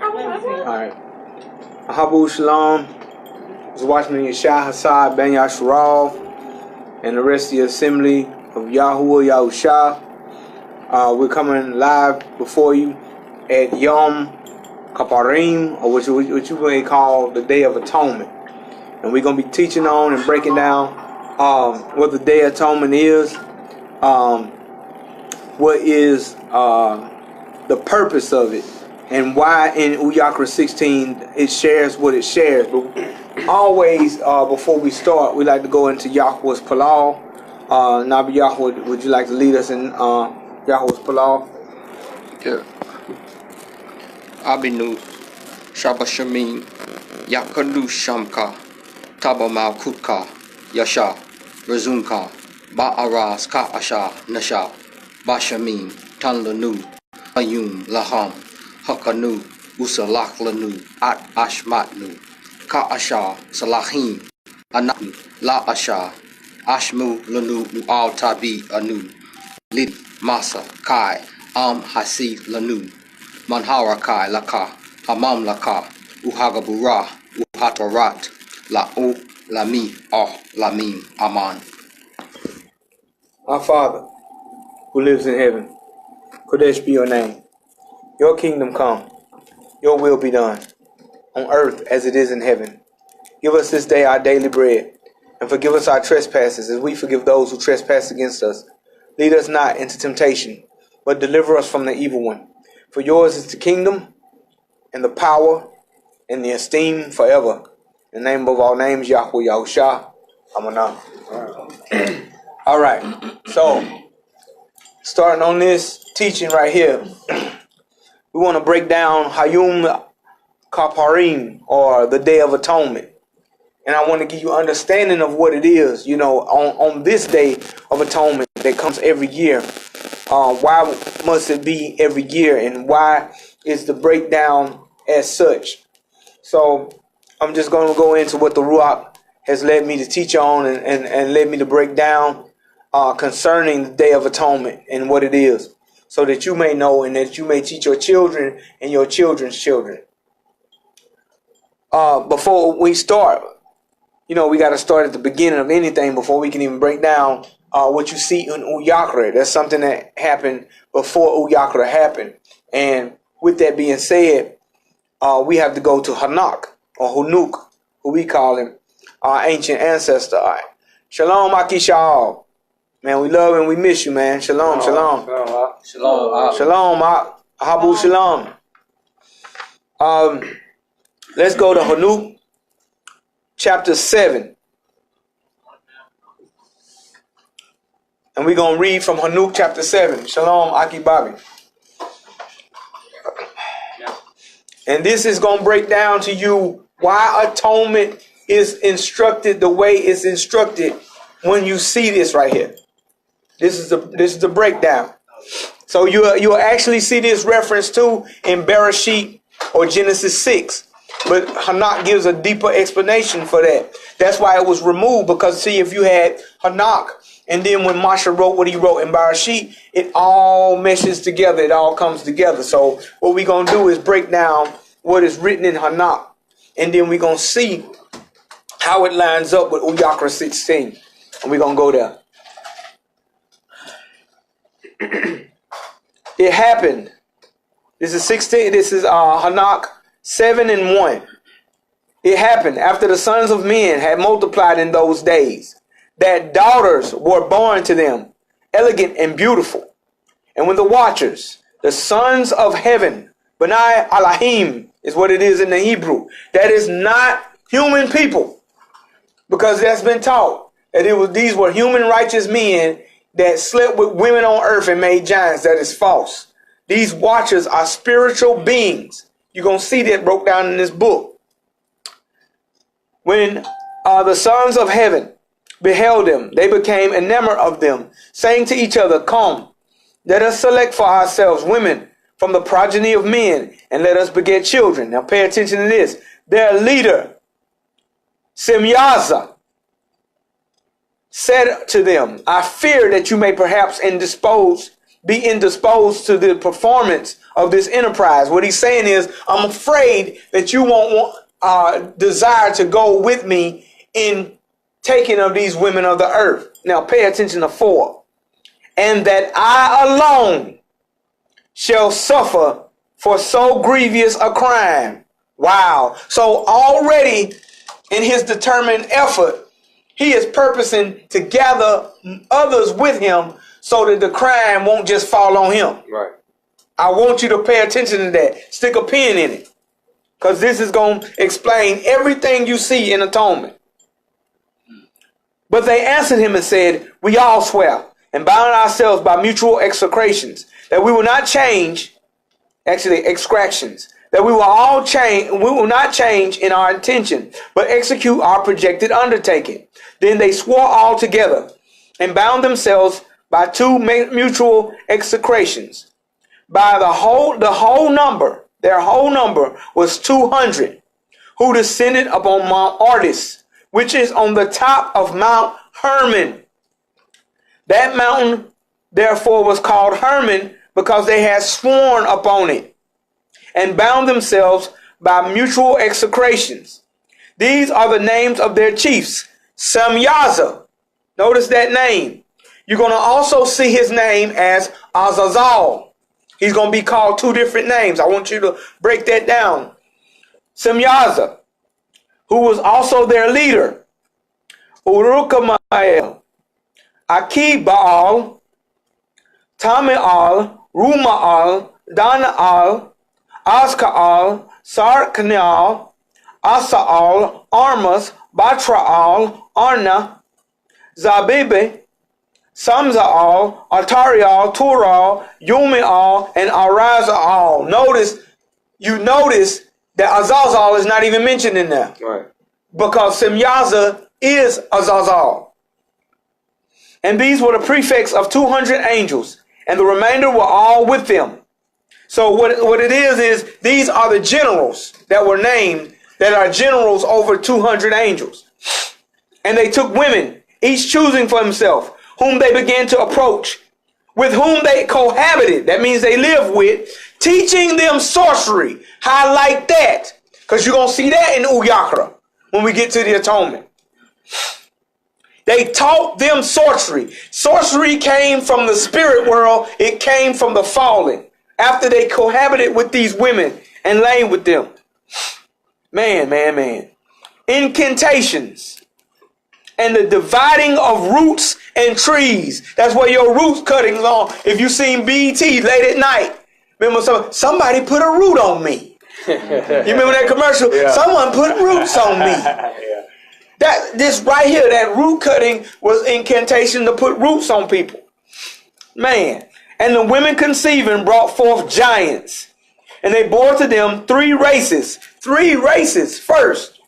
Alright. Ahabu Shalom. It's Watchman Yahshay, Ben Yasharal, and the rest of the assembly of Yahuwah Yahusha. We're coming live before you at Yum Kaparym, or what you may call the Day of Atonement. And we're going to be teaching on and breaking down what the Day of Atonement is, what is the purpose of it, and why in Uyakra 16 it shares what it shares. But always, before we start, we like to go into Yahweh's Palal. Nabi Yahweh, would you like to lead us in Yahweh's Palal? Yeah. Abinu Shabashamin Yakanu Shamka Tabamal Kutka Yasha Razunka Ba'ara Ska Asha Nasha Bashamin Tanlanu Ayum Laham Hakanu Usalak Lanu At Ashmatnu Ka Asha Salahim Anatu La Asha Ashmu Lanu Al Tabi Anu Lid Masa Kai Am Hasi Lanu Manhara Kai Laka Hamam Laka Uhagabura Uhatarat La'u Lami Oh Lamim Aman. Our Father, who lives in heaven, Kodesh be your name. Your kingdom come, your will be done, on earth as it is in heaven. Give us this day our daily bread, and forgive us our trespasses as we forgive those who trespass against us. Lead us not into temptation, but deliver us from the evil one. For yours is the kingdom, and the power, and the esteem forever. In the name of all names, Yahweh Yahusha. Amanah. All right. So, starting on this teaching right here, we want to break down Yum Kaparym, or the Day of Atonement. And I want to give you understanding of what it is, on this Day of Atonement that comes every year. Why must it be every year, and why is the breakdown as such? So I'm just going to go into what the Ruach has led me to teach on and led me to break down concerning the Day of Atonement and what it is, so that you may know and that you may teach your children and your children's children. Before we start, we got to start at the beginning of anything before we can even break down what you see in Uyakra. That's something that happened before Uyakra happened. And with that being said, we have to go to Enoch, or Hanuk, who we call him, our ancient ancestor. All right. Shalom, Aki Sha'al. Man, we love and we miss you, man. Shalom, shalom. Shalom. Shalom, Ahabu Shalom. Let's go to Hanuk, chapter 7. And we're going to read from Hanuk chapter 7. Shalom, Aki Bobby. And this is going to break down to you why atonement is instructed the way it's instructed when you see this right here. This is the breakdown. So you'll actually see this reference too in Bereshit or Genesis 6. But Enoch gives a deeper explanation for that. That's why it was removed, because see, if you had Enoch, and then when Moshe wrote what he wrote in Bereshit, it all meshes together. It all comes together. So what we're going to do is break down what is written in Enoch. And then we're going to see how it lines up with Uyakra 16. And we're going to go there. It happened. This is 16. This is Enoch 7:1. It happened after the sons of men had multiplied in those days, that daughters were born to them, elegant and beautiful. And when the watchers, the sons of heaven, Benai Alahim is what it is in the Hebrew. That is not human people, because that's been taught that these were human righteous men that slept with women on earth and made giants. That is false. These watchers are spiritual beings. You're going to see that broke down in this book. When the sons of heaven beheld them, they became enamored of them, saying to each other, "Come, let us select for ourselves women from the progeny of men, and let us beget children." Now pay attention to this. Their leader, Simyaza, said to them, "I fear that you may perhaps be indisposed to the performance of this enterprise. What he's saying is, I'm afraid that you won't desire to go with me in taking of these women of the earth. Now pay attention to 4. And that I alone shall suffer for so grievous a crime. Wow. So already in his determined effort, he is purposing to gather others with him so that the crime won't just fall on him. Right. I want you to pay attention to that. Stick a pin in it. Because this is going to explain everything you see in atonement. But they answered him and said, we all swear and bound ourselves by mutual execrations that we will not change, actually extractions, that we will all change, we will not change in our intention, but execute our projected undertaking. Then they swore all together and bound themselves by 2 mutual execrations. By the whole number, their whole number was 200, who descended upon Mount Ardis, which is on the top of Mount Hermon. That mountain, therefore, was called Hermon because they had sworn upon it and bound themselves by mutual execrations. These are the names of their chiefs. Samyaza. Notice that name. You're going to also see his name as Azazel. He's going to be called 2 different names. I want you to break that down. Samyaza, who was also their leader. Urukamael, Akibaal, Tamial, Rumaal, Danaal, Askaal, Sarkanial, Asaal, Armas, Batraal, Arna, Zabibe, Samzaal, Altarial, Tural, Yumial, and Arazaal. You notice that Azazel is not even mentioned in there. Right. Because Semyaza is Azazel. And these were the prefects of 200 angels, and the remainder were all with them. So what it is these are the generals that were named, that are generals over 200 angels. And they took women, each choosing for himself, whom they began to approach, with whom they cohabited. That means they lived with, teaching them sorcery. Highlight that, because you're going to see that in Uyakra when we get to the atonement. They taught them sorcery. Sorcery came from the spirit world. It came from the fallen. After they cohabited with these women and lay with them. Man. Incantations and the dividing of roots and trees. That's where your roots cuttings on. If you seen BT late at night, remember somebody put a root on me. You remember that commercial? Yeah. Someone put roots on me. Yeah. This right here, that root cutting was incantation to put roots on people. Man. And the women conceiving brought forth giants. And they bore to them 3 races. 3 races first.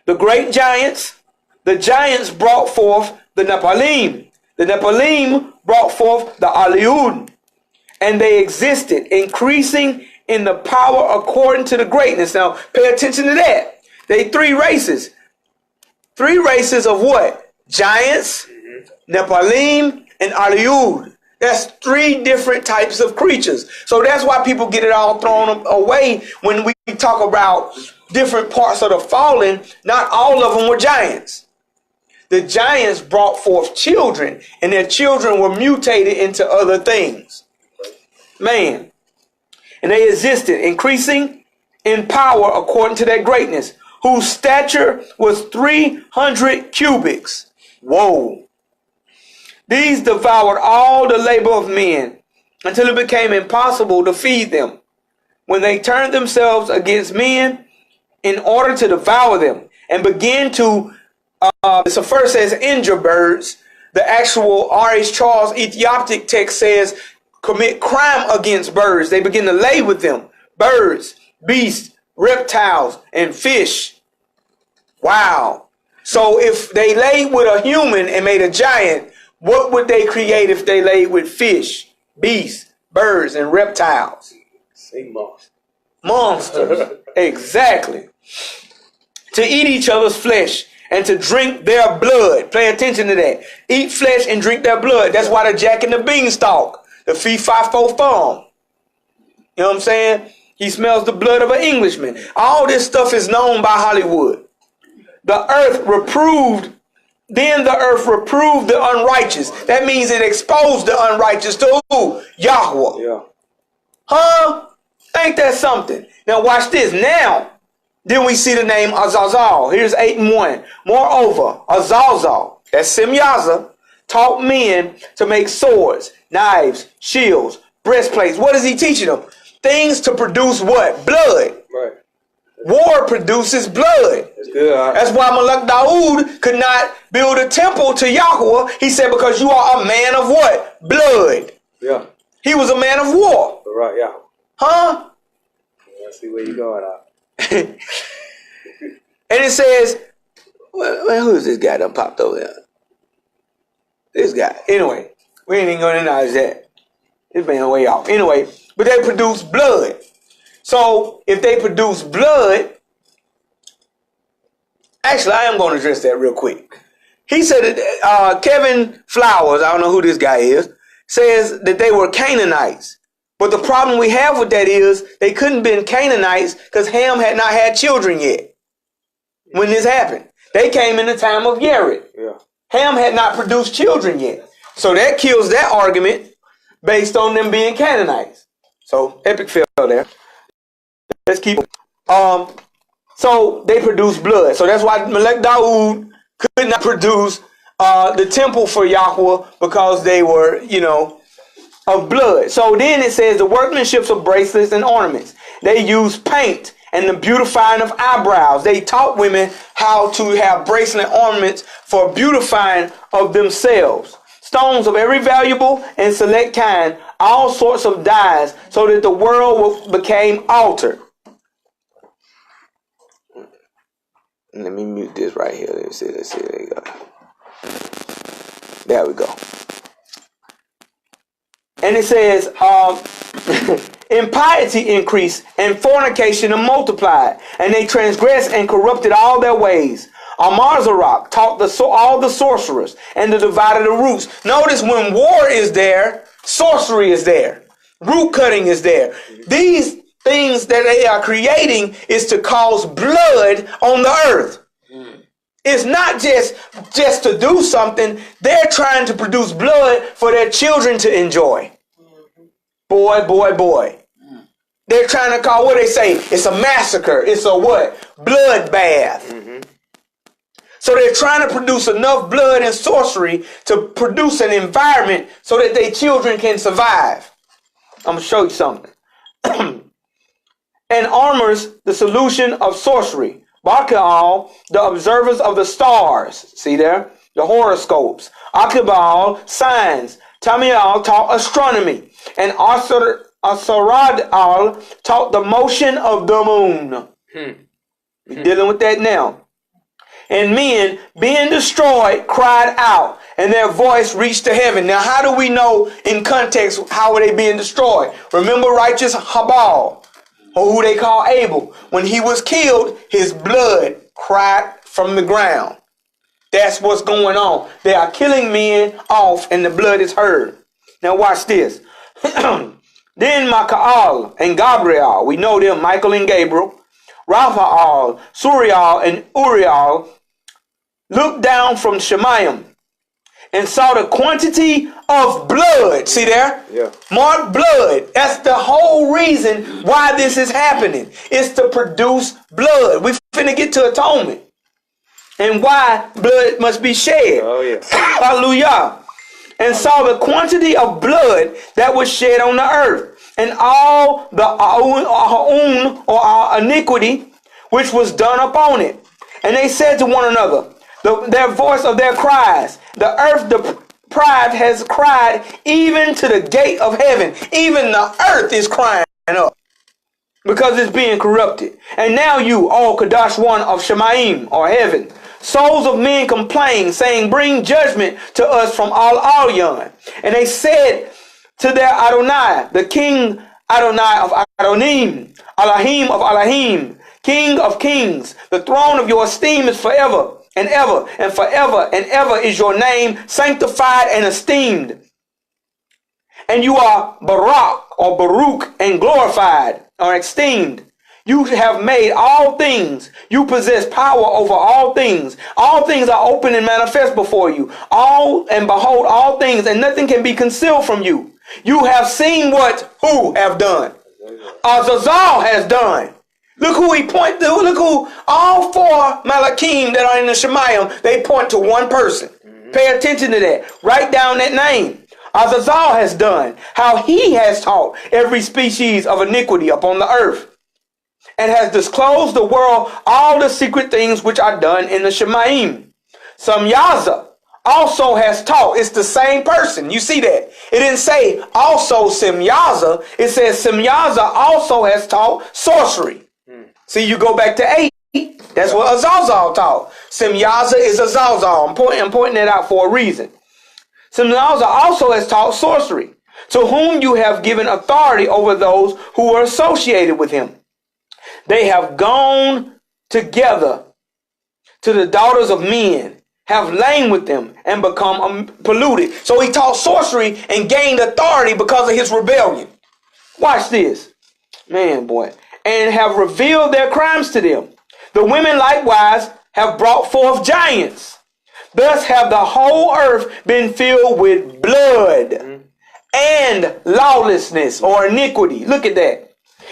The great giants. The giants brought forth the Nephilim. The Nephilim brought forth the Aliud. And they existed, increasing in the power according to the greatness. Now, pay attention to that. They 3 races. 3 races of what? Giants, Nephilim, and Aliud. That's 3 different types of creatures. So that's why people get it all thrown away when we talk about different parts of the fallen. Not all of them were giants. The giants brought forth children, and their children were mutated into other things. Man. And they existed, increasing in power according to their greatness, whose stature was 300 cubits. Whoa. These devoured all the labor of men until it became impossible to feed them. When they turned themselves against men in order to devour them and began to, so first says injure birds. The actual R.H. Charles Ethiopic text says commit crime against birds. They begin to lay with them. Birds, beasts, reptiles, and fish. Wow. So if they laid with a human and made a giant, what would they create if they laid with fish, beasts, birds, and reptiles? Say monsters. Monsters. Exactly. To eat each other's flesh and to drink their blood. Pay attention to that. Eat flesh and drink their blood. That's why the Jack and the Beanstalk, the Fee-Fi-Fo-Fum. You know what I'm saying? He smells the blood of an Englishman. All this stuff is known by Hollywood. The earth reproved, then the earth reproved the unrighteous. That means it exposed the unrighteous to who? Yahuwah. Yeah. Huh? Ain't that something? Now watch this. Now, then we see the name Azazel. Here's 8 and 1. Moreover, Azazel, that's Simyaza, taught men to make swords, knives, shields, breastplates. What is he teaching them? Things to produce what? Blood. Right. War produces blood. That's good. That's why Malak Daoud could not build a temple to Yahuwah. He said, because you are a man of what? Blood. Yeah. He was a man of war. Right, yeah. Huh? Let's see where you going at. And it says, well, who is this guy that popped over there? This guy. Anyway, we ain't even going to acknowledge that. It's been way off. Anyway, but they produce blood. So if they produce blood, actually, I am going to address that real quick. He said that Kevin Flowers, I don't know who this guy is, says that they were Canaanites. But the problem we have with that is they couldn't have been Canaanites because Ham had not had children yet when this happened. They came in the time of Yared. Yeah. Ham had not produced children yet. So that kills that argument based on them being Canaanites. So epic fail there. Let's keep. So they produce blood. So that's why Melech Daoud could not produce the temple for Yahuwah because they were, of blood. So then it says the workmanships of bracelets and ornaments. They use paint and the beautifying of eyebrows. They taught women how to have bracelet ornaments for beautifying of themselves. Stones of every valuable and select kind, all sorts of dyes, so that the world became altered. Let me mute this right here. Let's see. There you go. There we go. And it says, impiety increased and fornication multiplied, and they transgressed and corrupted all their ways. Amarzarok taught all the sorcerers and the divided the roots. Notice when war is there, sorcery is there. Root cutting is there. These things that they are creating is to cause blood on the earth. It's not just to do something. They're trying to produce blood for their children to enjoy. Boy. They're trying to call, what they say, it's a massacre. It's a what? Bloodbath. So they're trying to produce enough blood and sorcery to produce an environment so that their children can survive. I'm going to show you something. And armors the solution of sorcery. Baal, the observers of the stars. See there? The horoscopes. Akibal, signs. Tamiel taught astronomy. And Asaradal taught the motion of the moon. We're dealing with that now. And men, being destroyed, cried out, and their voice reached to heaven. Now, how do we know in context how are they being destroyed? Remember righteous Habal, or who they call Abel. When he was killed, his blood cried from the ground. That's what's going on. They are killing men off, and the blood is heard. Now, watch this. Then Michael and Gabriel, we know them, Michael and Gabriel, Raphael, Suriel, and Uriel, looked down from Shemayim and saw the quantity of blood. See there? Yeah. Mark blood. That's the whole reason why this is happening. It's to produce blood. We finna get to atonement. And why blood must be shed. Oh, yeah. Hallelujah. And saw the quantity of blood that was shed on the earth, and all the aun or our iniquity which was done upon it. And they said to one another, their voice of their cries, the earth deprived has cried even to the gate of heaven. Even the earth is crying up because it's being corrupted. And now you, all Kadash one of Shemaim or heaven, souls of men complain, saying, bring judgment to us from all Yon. And they said to their Adonai, the king Adonai of Adonim, Elohim of Elohim, King of kings, the throne of your esteem is forever and ever, and forever and ever is your name sanctified and esteemed. And you are Barak or Baruch and glorified or esteemed. You have made all things. You possess power over all things. All things are open and manifest before you. All and behold all things, and nothing can be concealed from you. You have seen what who have done. Azazel has done. Look who he point to. Look who all four Malachim that are in the Shemayim, they point to one person. Pay attention to that. Write down that name. Azazel has done. How he has taught every species of iniquity upon the earth, and has disclosed the world all the secret things which are done in the Shemayim. Samyaza also has taught. It's the same person. You see that? It didn't say also Simyaza. It says Simyaza also has taught sorcery. See, you go back to 8. That's what Azazel taught. Simyaza is Azazel. I'm pointing that out for a reason. Simyaza also has taught sorcery, to whom you have given authority over those who are associated with him. They have gone together to the daughters of men, have lain with them, and become polluted. So he taught sorcery and gained authority because of his rebellion. Watch this. Man, boy. And have revealed their crimes to them. The women likewise have brought forth giants. Thus have the whole earth been filled with blood and lawlessness or iniquity. Look at that.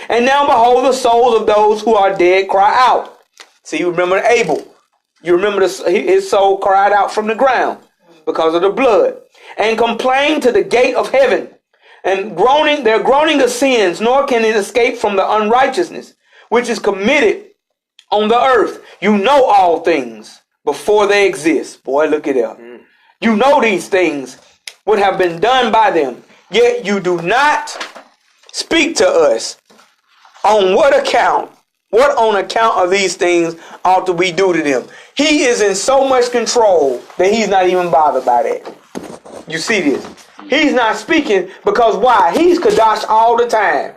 And now behold, the souls of those who are dead cry out. See, you remember Abel. You remember his soul cried out from the ground because of the blood, and complained to the gate of heaven. And groaning, they're groaning of sins, nor can it escape from the unrighteousness which is committed on the earth. You know all things before they exist. Boy, look at that. You know these things would have been done by them, yet you do not speak to us. On what account? What on account of these things ought to we do to them? He is in so much control that he's not even bothered by that. You see this? He's not speaking because why? He's Kadash all the time.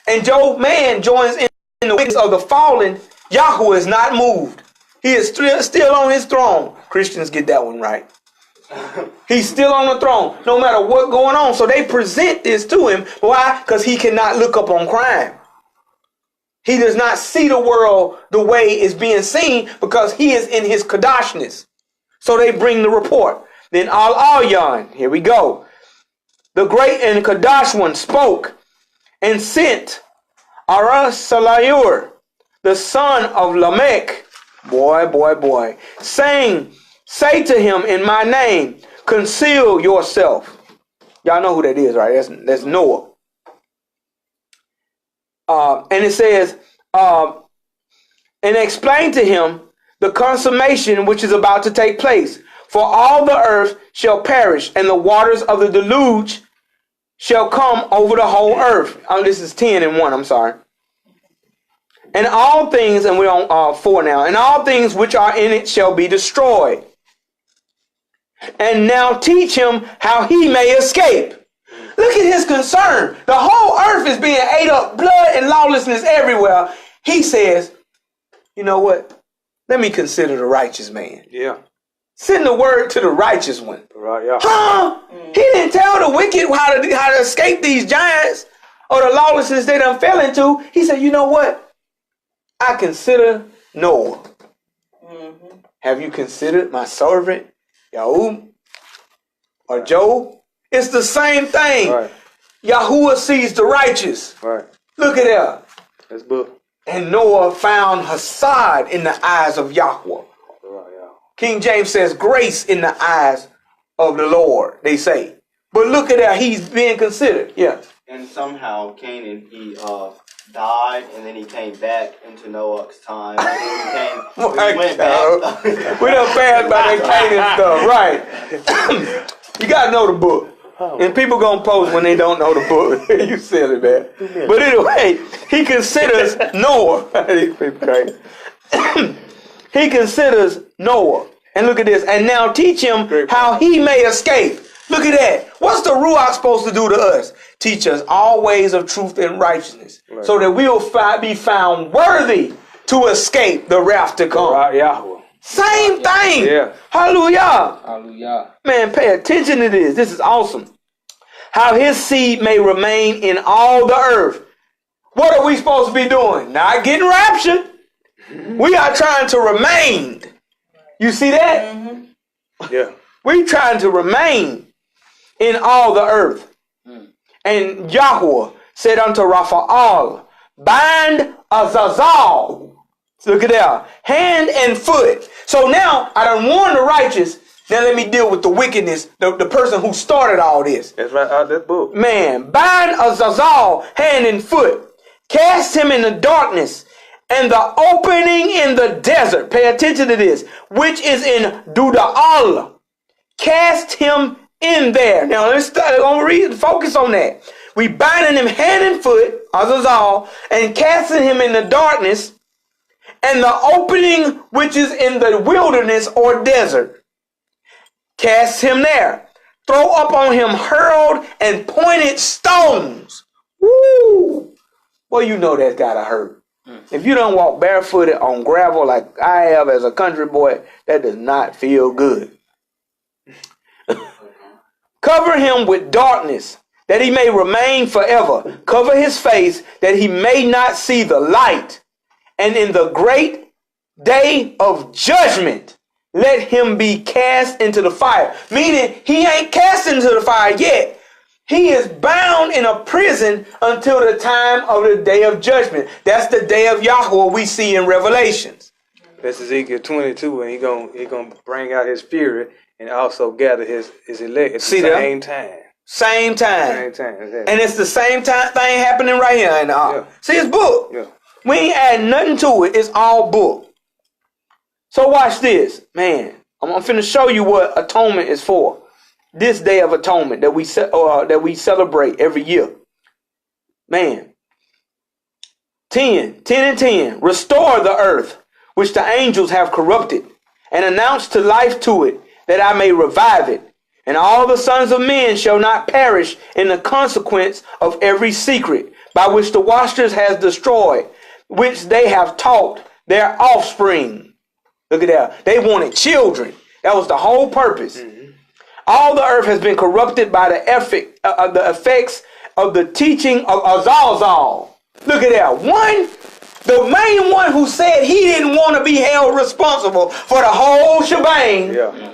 And man joins in the witness of the fallen. Yahuwah is not moved. He is still on his throne. Christians get that one right. He's still on the throne, no matter what's going on. So they present this to him. Why? Because he cannot look up on crime. He does not see the world the way it's being seen because he is in his Kadashness. So they bring the report. Then Al-Alyan, here we go. The great and Kadash one spoke and sent Arasalayur, the son of Lamech, boy, saying, say to him in my name, conceal yourself. Y'all know who that is, right? That's Noah. And it says, and explain to him the consummation which is about to take place. For all the earth shall perish, and the waters of the deluge shall come over the whole earth. This is 10 and 1, I'm sorry. And all things, and we're on 4 now, and all things which are in it shall be destroyed. And now teach him how he may escape. Look at his concern. The whole earth is being ate up, blood and lawlessness everywhere. He says, you know what? Let me consider the righteous man. Yeah. Send the word to the righteous one. Right, yeah. Huh? He didn't tell the wicked how to escape these giants or the lawlessness they done fell into. He said, you know what? I consider Noah. Have you considered my servant, Yahum or Job? It's the same thing. Right. Yahuwah sees the righteous. Right. Look at that. That's book. And Noah found Hasad in the eyes of Yahweh. Right, yeah. King James says grace in the eyes of the Lord, they say. But look at that. He's being considered. Yeah. And somehow Canaan, he died, and then he came back into Noah's time. And then he went back. We done passed by that Canaan stuff. Right. You got to know the book. And people going to post when they don't know the book. You silly, man. But anyway, he considers Noah. These people crazy. He considers Noah. And look at this. And now teach him how he may escape. Look at that. What's the Ruach supposed to do to us? Teach us all ways of truth and righteousness. Right. So that we'll be found worthy to escape the wrath to come. Barak YAHUAH. Same thing. Yeah. Hallelujah. Hallelujah. Man, pay attention to this. This is awesome. how his seed may remain in all the earth. What are we supposed to be doing? Not getting raptured. We are trying to remain. You see that? Yeah. We trying to remain in all the earth. And Yahuwah said unto Raphael, bind Azazal. Look at that. Hand and foot. So now I done warned the righteous. Now let me deal with the wickedness, the person who started all this. That's right out that book. Man, bind Azazal hand and foot. Cast him in the darkness and the opening in the desert. Pay attention to this. Which is in Dudaal. Cast him in there. Now let's focus on that. We binding him hand and foot, Azazal, and casting him in the darkness and the opening which is in the wilderness or desert. Cast him there. Throw up on him hurled and pointed stones. Woo! Well, you know that's gotta hurt. If you don't walk barefooted on gravel like I have as a country boy, that does not feel good. Cover him with darkness, that he may remain forever. Cover his face, that he may not see the light. And in the great day of judgment, let him be cast into the fire. Meaning, he ain't cast into the fire yet. He is bound in a prison until the time of the day of judgment. That's the day of Yahuwah we see in Revelations. That's Ezekiel 22, and he gonna bring out his spirit and also gather his elect at the same time. Same time. Exactly. And it's the same time thing happening right here. And see, it's book. Yeah. We ain't adding nothing to it. It's all book. So watch this. Man, I'm finna show you what atonement is for. This day of atonement that we celebrate every year. Man. 10 and 10. Restore the earth, which the angels have corrupted, and announce to life to it, that I may revive it. And all the sons of men shall not perish in the consequence of every secret, by which the watchers has destroyed, which they have taught their offspring. Look at that. They wanted children. That was the whole purpose. All the earth has been corrupted by the effects of the teaching of Azazal. Look at that. The main one who said he didn't want to be held responsible for the whole shebang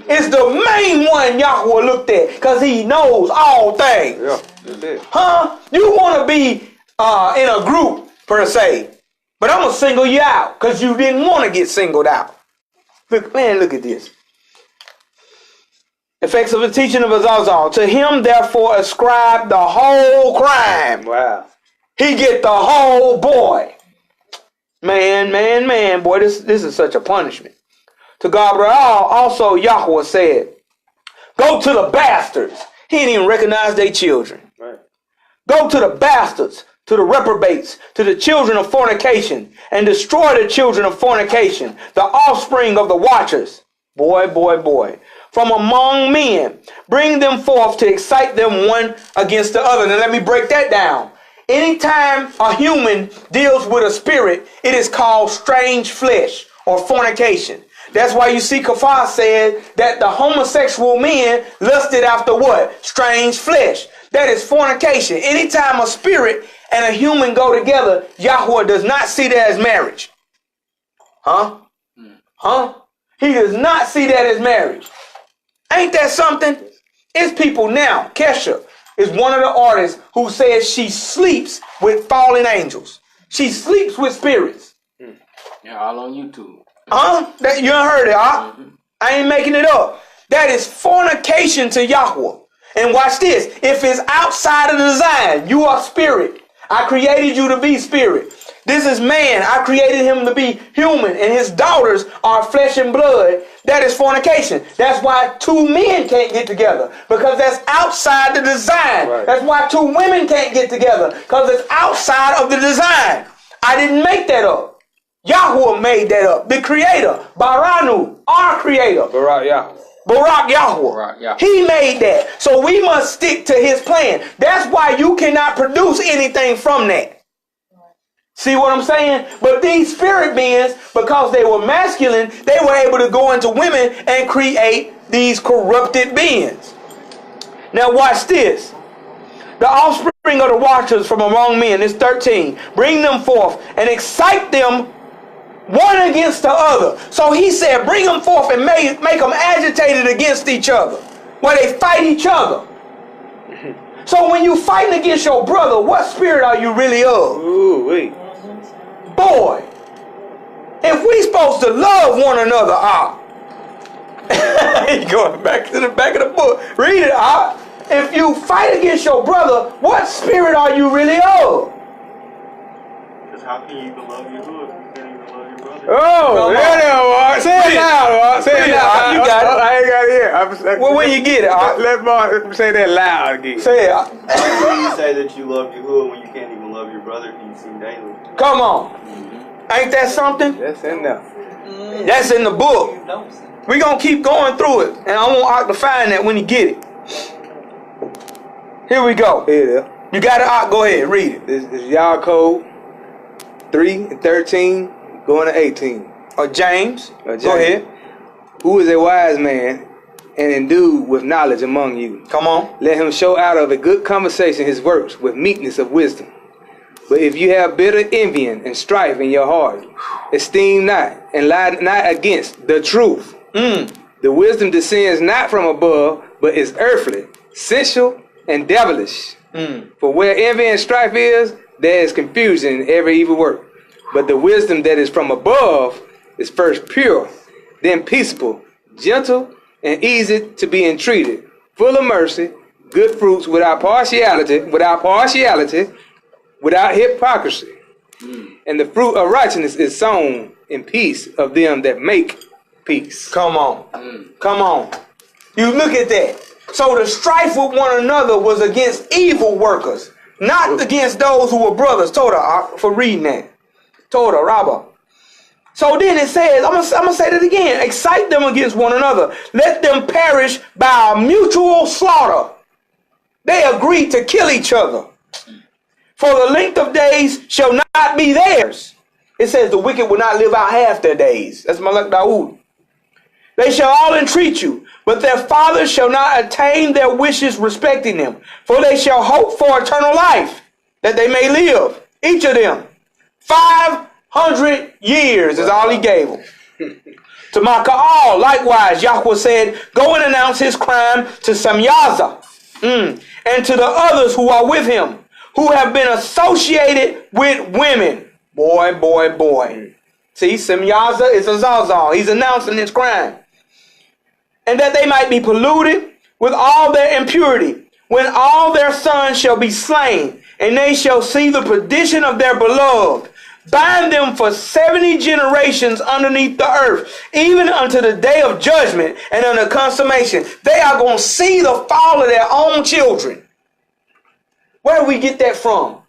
is the main one Yahuwah looked at, because he knows all things. Yeah, that's it. You want to be in a group, per se, but I'm going to single you out because you didn't want to get singled out. Look at this. Effects of the teaching of Azazal. To him, therefore, ascribe the whole crime. Wow. He get the whole boy. Man, boy, this is such a punishment. To Gabriel also Yahuwah said, go to the bastards. He didn't even recognize their children. Right. Go to the bastards, to the reprobates, to the children of fornication, and destroy the children of fornication, the offspring of the watchers. Boy. From among men, bring them forth to excite them one against the other. Now let me break that down. Anytime a human deals with a spirit, it is called strange flesh or fornication. That's why you see Kafar said that the homosexual men lusted after what? Strange flesh. That is fornication. Anytime a spirit and a human go together, Yahuwah does not see that as marriage. He does not see that as marriage. Ain't that something? It's people now. Kesha is one of the artists who says she sleeps with fallen angels. She sleeps with spirits. Yeah, all on YouTube. That you ain't heard it, I ain't making it up. That is fornication to Yahuwah. And watch this. If it's outside of the design, you are spirit. I created you to be spirit. This is man. I created him to be human, and his daughters are flesh and blood. That is fornication. That's why two men can't get together, because that's outside the design. Right. That's why two women can't get together, because it's outside of the design. I didn't make that up. Yahuwah made that up. The creator, Baranu, our creator. Barak YAHUAH. He made that. So we must stick to his plan. That's why you cannot produce anything from that. See what I'm saying? But these spirit beings, because they were masculine, they were able to go into women and create these corrupted beings. Now watch this. The offspring of the watchers from among men, is 13. Bring them forth and excite them one against the other. So he said, bring them forth and make them agitated against each other, where they fight each other. So when you fighting against your brother, what spirit are you really of? Ooh, wait. Boy, if we supposed to love one another, you going back to the back of the book. Read it, If you fight against your brother, what spirit are you really of? Because how can you even love your hood if you can't even love your brother? Oh, there, say it loud, say it loud. You got it. I ain't got it here. Well, when you get it, let Mark say that loud again. say it. How can you say that you love your hood when you can't even love your brother if you see him daily? Come on. Ain't that something? That's enough. That's in the book. We're going to keep going through it. And I want Art to find that when you get it. Here we go. Here. You got it, Art? Go ahead. Read it. This is Y'all Code 3 and 13 going to 18. Or James. James. Go ahead. Who is a wise man and endued with knowledge among you? Come on. Let him show out of a good conversation his works with meekness of wisdom. But if you have bitter envying and strife in your heart, esteem not and lie not against the truth. The wisdom descends not from above, but is earthly, sensual, and devilish. For where envy and strife is, there is confusion in every evil work. But the wisdom that is from above is first pure, then peaceable, gentle, and easy to be entreated, full of mercy, good fruits without partiality, without hypocrisy. And the fruit of righteousness is sown in peace of them that make peace. Come on. Come on. You look at that. So the strife with one another was against evil workers, not against those who were brothers. Toda, for reading that. Toda, Rabbah. So then it says, I'm gonna say that again. Excite them against one another. Let them perish by a mutual slaughter. They agreed to kill each other. For the length of days shall not be theirs. It says the wicked will not live out half their days. That's Malak Dawood. They shall all entreat you, but their fathers shall not attain their wishes respecting them. For they shall hope for eternal life, that they may live, each of them. 500 years is all he gave them. To Maka'al, likewise, Yahuwah said, go and announce his crime to Samyaza, and to the others who are with him, who have been associated with women. Boy. See, Samyaza is a Zazal. He's announcing his crime. And that they might be polluted with all their impurity, when all their sons shall be slain, and they shall see the perdition of their beloved. Bind them for 70 generations underneath the earth, even unto the day of judgment and unto consummation. They are going to see the fall of their own children. Where do we get that from?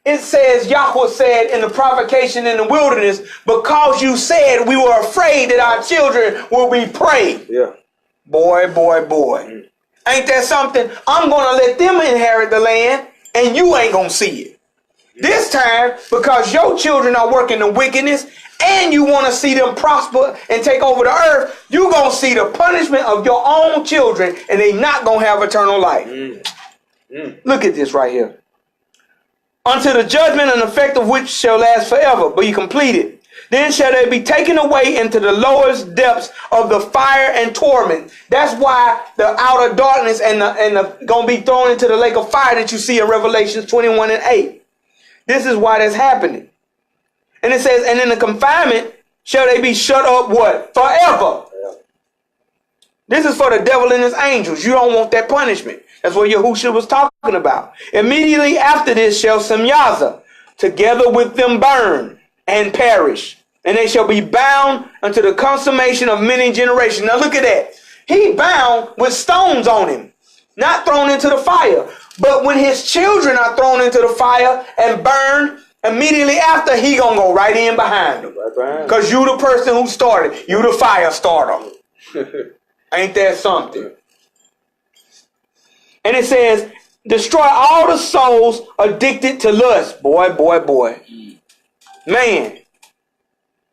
It says, Yahuwah said in the provocation in the wilderness, because you said we were afraid that our children will be prey. Yeah. Boy. Ain't that something? I'm going to let them inherit the land, and you ain't going to see it. This time, because your children are working the wickedness, and you want to see them prosper and take over the earth, you're going to see the punishment of your own children, and they not going to have eternal life. Look at this right here. Unto the judgment and effect of which shall last forever, but you complete it. Then shall they be taken away into the lowest depths of the fire and torment. That's why the outer darkness and the going to be thrown into the lake of fire that you see in Revelation 21 and 8. This is why that's happening. And it says, and in the confinement shall they be shut up what? Forever. This is for the devil and his angels. You don't want that punishment. That's what Yahushua was talking about. Immediately after this shall Samyaza together with them burn and perish. And they shall be bound unto the consummation of many generations. Now look at that. He bound with stones on him, not thrown into the fire. But when his children are thrown into the fire and burned, immediately after, he gonna go right in behind them. Because you the person who started. You the fire starter. Ain't that something? And it says, destroy all the souls addicted to lust. Boy. Man.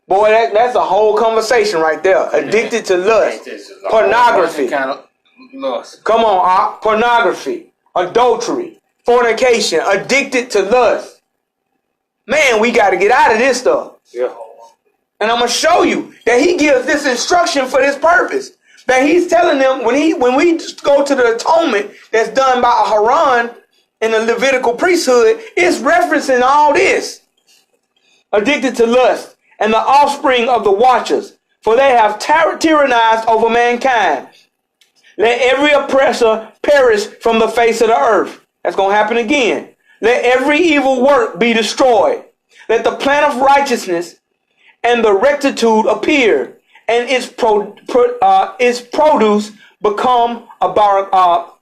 Boy, that's a whole conversation right there. Addicted to lust. Pornography. Kind of lust. Come on, pornography. Adultery. fornication, addicted to lust. Man, we got to get out of this stuff. Yeah. And I'm going to show you that he gives this instruction for this purpose. That he's telling them when we go to the atonement that's done by Aaron in the Levitical priesthood, it's referencing all this. Addicted to lust and the offspring of the watchers, for they have tyrannized over mankind. Let every oppressor perish from the face of the earth. That's going to happen again. Let every evil work be destroyed. Let the plant of righteousness and the rectitude appear, and its produce become a barakah,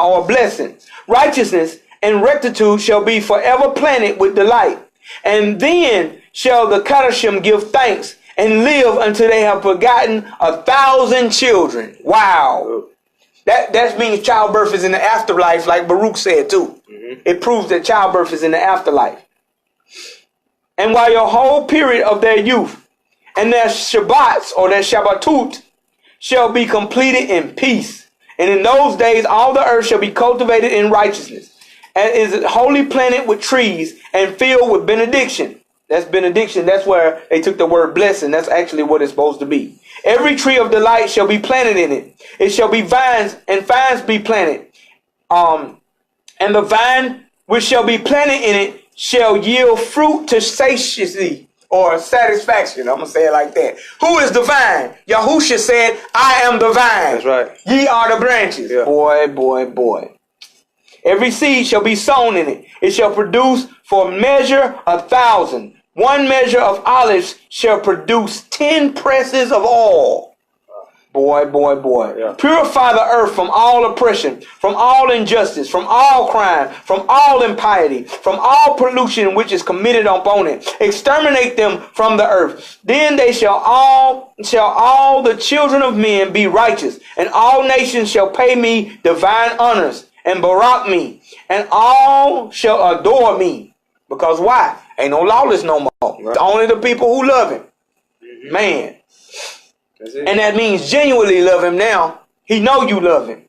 or a blessing. Righteousness and rectitude shall be forever planted with delight. And then shall the Kadashim give thanks and live until they have begotten 1,000 children. Wow. That means childbirth is in the afterlife, like Baruch said too. It proves that childbirth is in the afterlife. And while your whole period of their youth and their Shabbats or their Shabbatut shall be completed in peace. And in those days all the earth shall be cultivated in righteousness, and is wholly planted with trees and filled with benediction. That's benediction. That's where they took the word blessing. That's actually what it's supposed to be. Every tree of delight shall be planted in it. It shall be vines, and vines be planted. And the vine which shall be planted in it shall yield fruit to satiety or satisfaction. I'm going to say it like that. Who is the vine? Yahusha said, I am the vine. That's right. Ye are the branches. Yeah. Boy. Every seed shall be sown in it. It shall produce for measure 1,000. One measure of olives shall produce 10 presses of oil. Boy. Yeah. Purify the earth from all oppression, from all injustice, from all crime, from all impiety, from all pollution which is committed upon it. Exterminate them from the earth. Then they shall all the children of men be righteous, and all nations shall pay me divine honors and barak me, and all shall adore me. Because why? Ain't no lawless no more. Right. It's only the people who love him. Man. And that means genuinely love him now. He know you love him.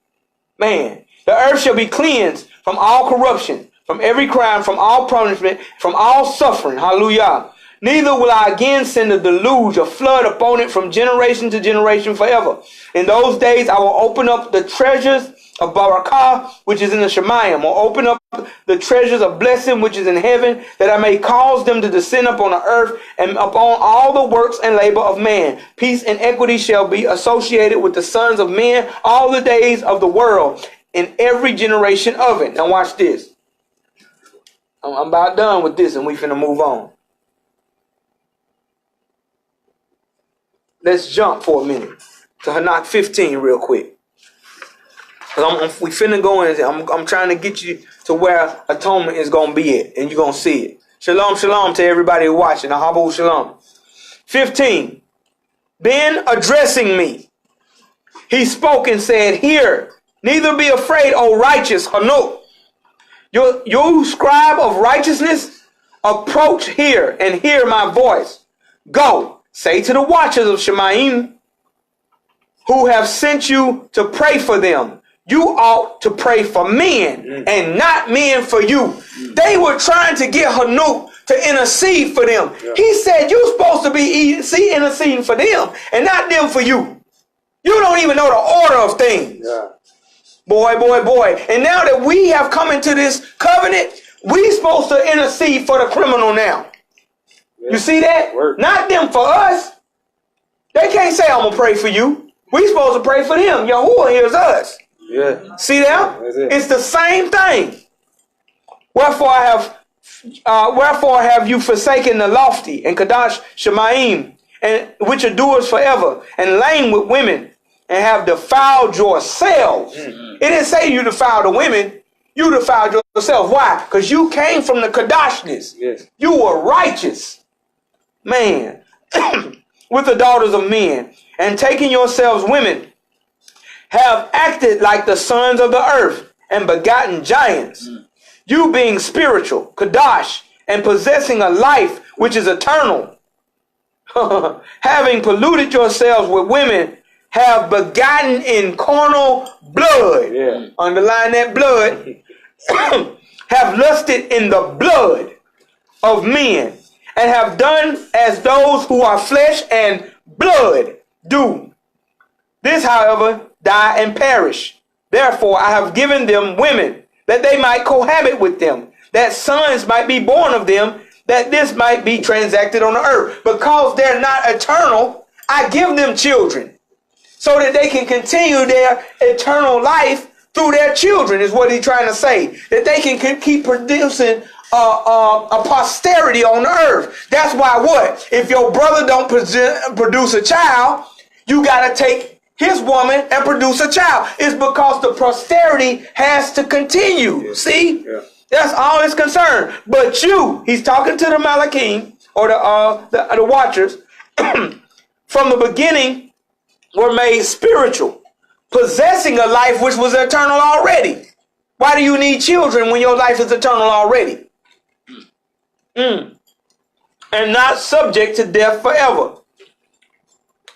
Man. The earth shall be cleansed from all corruption, from every crime, from all punishment, from all suffering. Hallelujah. Neither will I again send a deluge, a flood upon it from generation to generation forever. In those days I will open up the treasures of Barakah, which is in the Shemayim, or open up the treasures of blessing, which is in heaven, that I may cause them to descend upon the earth and upon all the works and labor of man. Peace and equity shall be associated with the sons of men all the days of the world, in every generation of it. Now watch this. I'm about done with this, and we finna move on. Let's jump for a minute to Enoch 15 real quick. We finna go in. I'm trying to get you to where atonement is going to be at, and you're going to see it. Shalom to everybody watching. Ahabu shalom. 15. Then addressing me, he spoke and said, Hear, neither be afraid, O righteous Chanuk. You scribe of righteousness, approach here and hear my voice. Go, say to the watchers of Shemayim, who have sent you to pray for them. You ought to pray for men and not men for you. They were trying to get Chanuk to intercede for them. Yeah. He said you're supposed to be interceding for them and not them for you. You don't even know the order of things. Yeah. Boy. And now that we have come into this covenant, we supposed to intercede for the criminal now. Yeah. You see that? Word. Not them for us. They can't say I'm going to pray for you. We supposed to pray for them. Yahuwah hears us. Yeah. See that? It's the same thing. Wherefore have you forsaken the lofty and Kadash Shemayim, and which endures forever, and lain with women, and have defiled yourselves. It didn't say you defiled the women. You defiled yourself. Why? Because you came from the Kadashness. Yes. You were righteous. Man. With the daughters of men, and taking yourselves women, have acted like the sons of the earth, and begotten giants. You being spiritual, Kadash, and possessing a life which is eternal, having polluted yourselves with women, have begotten in carnal blood. Yeah. Underline that blood. Have lusted in the blood of men, and have done as those who are flesh and blood do. This, however, die and perish. Therefore, I have given them women, that they might cohabit with them, that sons might be born of them, that this might be transacted on the earth. Because they're not eternal, I give them children, so that they can continue their eternal life through their children, is what he's trying to say. That they can keep producing a posterity on the earth. That's why what? If your brother don't produce a child, you got to take his woman and produce a child. It's because the posterity has to continue. Yeah. See? Yeah. That's all it's concerned. But you, he's talking to the Malachim, or the watchers, from the beginning were made spiritual, possessing a life which was eternal already. Why do you need children when your life is eternal already? And not subject to death forever.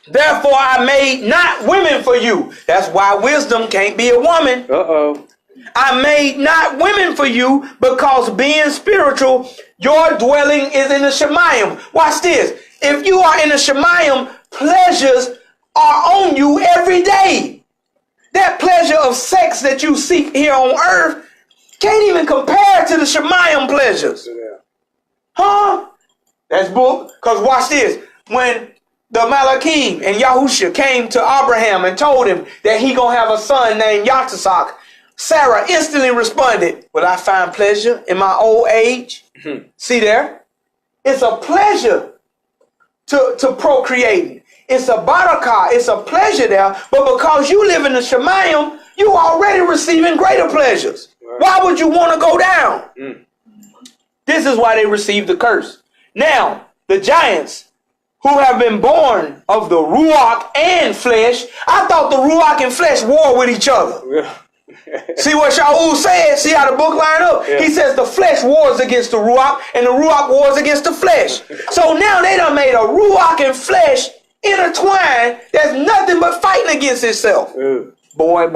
Therefore I made not women for you. That's why wisdom can't be a woman. I made not women for you, because being spiritual, your dwelling is in the Shemayim. Watch this. If you are in the Shemayim, pleasures are on you every day. That pleasure of sex that you seek here on earth can't even compare to the Shemayim pleasures. Huh? That's bull. Because watch this. When the Malachim and Yahusha came to Abraham and told him that he gonna have a son named Yahshay, Sarah instantly responded, will I find pleasure in my old age? See there? It's a pleasure to procreating. It's a barakah. It's a pleasure there. But because you live in the Shemayim, you already receiving greater pleasures. Why would you want to go down? This is why they received the curse. Now, the giants who have been born of the Ruach and flesh, I thought the Ruach and flesh war with each other. See what Shaul said? See how the book line up? Yeah. He says the flesh wars against the Ruach and the Ruach wars against the flesh. So now they done made a Ruach and flesh intertwined that's nothing but fighting against itself. Boy.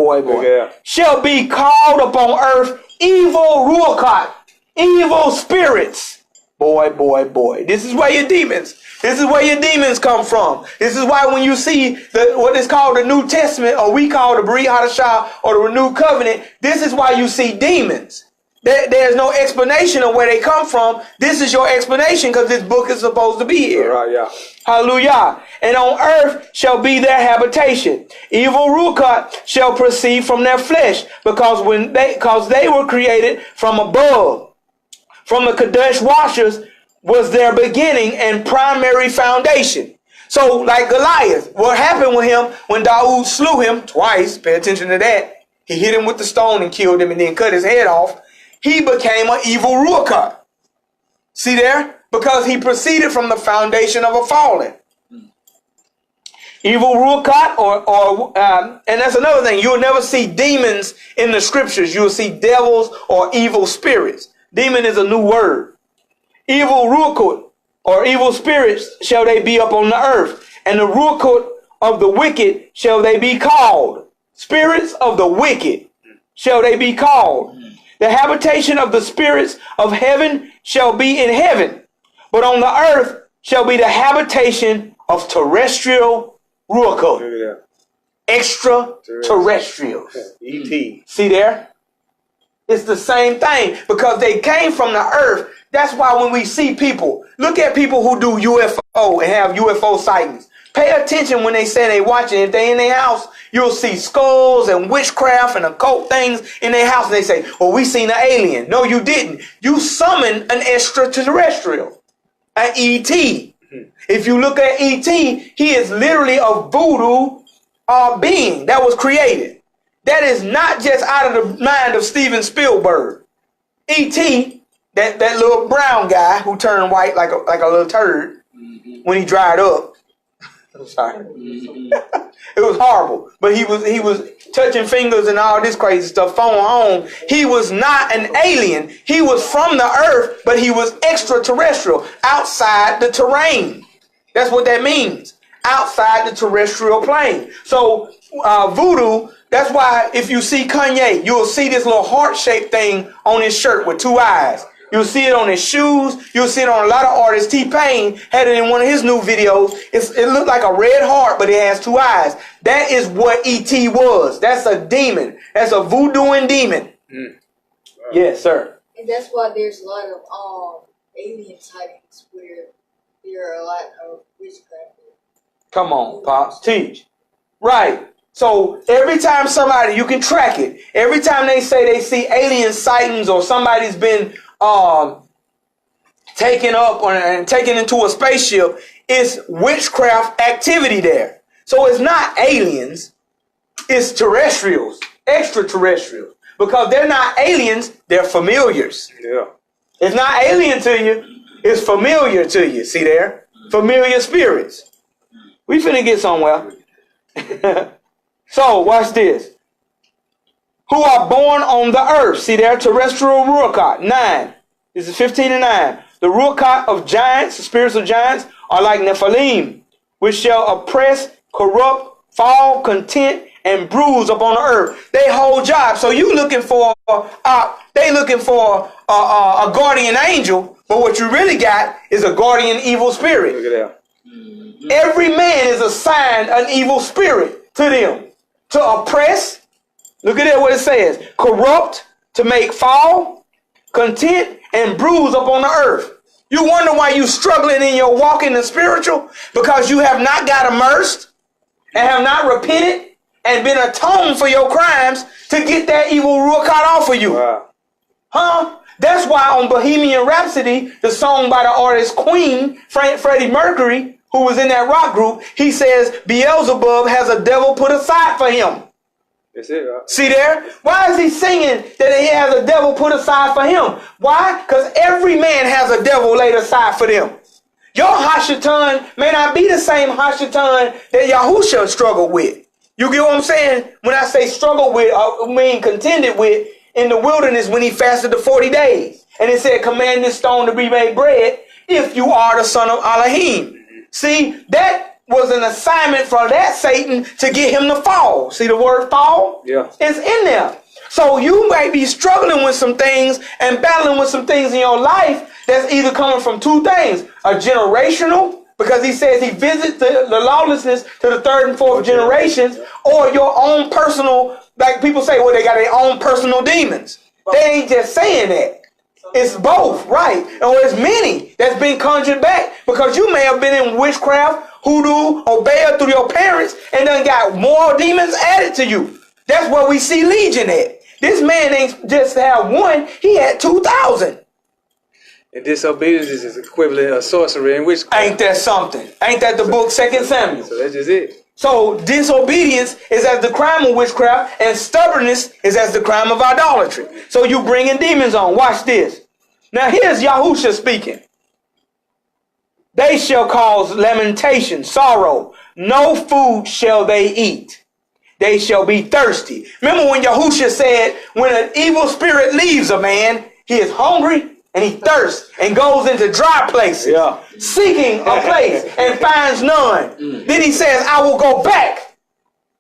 Yeah. Shall be called upon earth evil Ruach, evil spirits. Boy. This is where your demons. This is where your demons come from. This is why when you see what is called the New Testament, or we call the Barak YAHUAH or the Renewed Covenant, this is why you see demons. There's no explanation of where they come from. This is your explanation, because this book is supposed to be here. Right, yeah. Hallelujah. And on earth shall be their habitation. Evil Ruach shall proceed from their flesh, because they were created from above. From the Kadesh washers was their beginning and primary foundation. So like Goliath, what happened with him when Dawood slew him twice, pay attention to that. He hit him with the stone and killed him and then cut his head off. He became an evil Ruach. See there? Because he proceeded from the foundation of a fallen. Evil Ruach, and that's another thing. You'll never see demons in the scriptures. You'll see devils or evil spirits. Demon is a new word. Evil Ruach, or evil spirits, shall they be upon the earth. And the Ruach of the wicked shall they be called. Spirits of the wicked shall they be called. The habitation of the spirits of heaven shall be in heaven. But on the earth shall be the habitation of terrestrial Ruach. Extraterrestrials. E.T. See there? It's the same thing, because they came from the earth. That's why when we see people, look at people who do UFO and have UFO sightings. Pay attention when they say they watching. If they in their house, you'll see skulls and witchcraft and occult things in their house. And they say, well, we seen an alien. No, you didn't. You summoned an extraterrestrial, an E.T. If you look at E.T., he is literally a voodoo being that was created. That is not just out of the mind of Steven Spielberg. E.T., that little brown guy who turned white like a little turd when he dried up. I'm sorry. It was horrible. But he was touching fingers and all this crazy stuff, phone home. He was not an alien. He was from the earth, but he was extraterrestrial, outside the terrain. That's what that means. outside the terrestrial plane. So voodoo, that's why if you see Kanye, you'll see this little heart-shaped thing on his shirt with two eyes. You'll see it on his shoes. You'll see it on a lot of artists. T-Pain had it in one of his new videos. It looked like a red heart, but it has two eyes. That is what E.T. was. That's a demon. That's a voodooing demon. Mm. Yes, sir. And that's why there's a lot of alien sightings where there are a lot of witchcraft. Come on, Pops. Teach. Right. So every time somebody, you can track it. Every time they say they see alien sightings or somebody's been taken up and taken into a spaceship, it's witchcraft activity there. So it's not aliens, it's terrestrials, extraterrestrials. Because they're not aliens, they're familiars. Yeah. It's not alien to you, it's familiar to you. See there? Familiar spirits. We finna get somewhere. So, watch this. Who are born on the earth. See there? Terrestrial Ruach. 9. This is 15 and 9. The Ruach of giants, the spirits of giants, are like Nephilim, which shall oppress, corrupt, fall, content, and bruise upon the earth. They whole job. So you looking for, they looking for a guardian angel, but what you really got is a guardian evil spirit. Look at that. Every man is assigned an evil spirit to them. To oppress, look at that what it says. Corrupt, to make fall, content, and bruise upon the earth. You wonder why you struggling in your walk in the spiritual? Because you have not got immersed and have not repented and been atoned for your crimes to get that evil ruach off of you. Wow. Huh? That's why on Bohemian Rhapsody, the song by the artist Queen, Freddie Mercury, who was in that rock group, he says Beelzebub has a devil put aside for him. That's it, right? See there? Why is he singing that he has a devil put aside for him? Why? Because every man has a devil laid aside for them. Your Hashatan may not be the same Hashatan that Yahusha struggled with. You get what I'm saying? When I say struggle with, I mean contended with in the wilderness when he fasted the 40 days. And it said, command this stone to be made bread if you are the son of Elohim. See, that was an assignment for that Satan to get him to fall. See the word fall? Yeah. It's in there. So you might be struggling with some things and battling with some things in your life that's either coming from two things. A generational, because he says he visits the lawlessness to the third and fourth generations, or your own personal, like people say, well, they got their own personal demons. They ain't just saying that. It's both, right? Or it's many that's been conjured back because you may have been in witchcraft, hoodoo, or Baal through your parents and then got more demons added to you. That's where we see Legion at. This man ain't just have one, he had 2,000. And disobedience is equivalent of sorcery and witchcraft. Ain't that something? Ain't that the book 2 Samuel? So that's just it. So disobedience is as the crime of witchcraft and stubbornness is as the crime of idolatry. So you bringing demons on. Watch this. Now here's Yahusha speaking. They shall cause lamentation, sorrow. No food shall they eat. They shall be thirsty. Remember when Yahusha said, when an evil spirit leaves a man, he is hungry and he thirsts and goes into dry places, seeking a place and finds none. Then he says, I will go back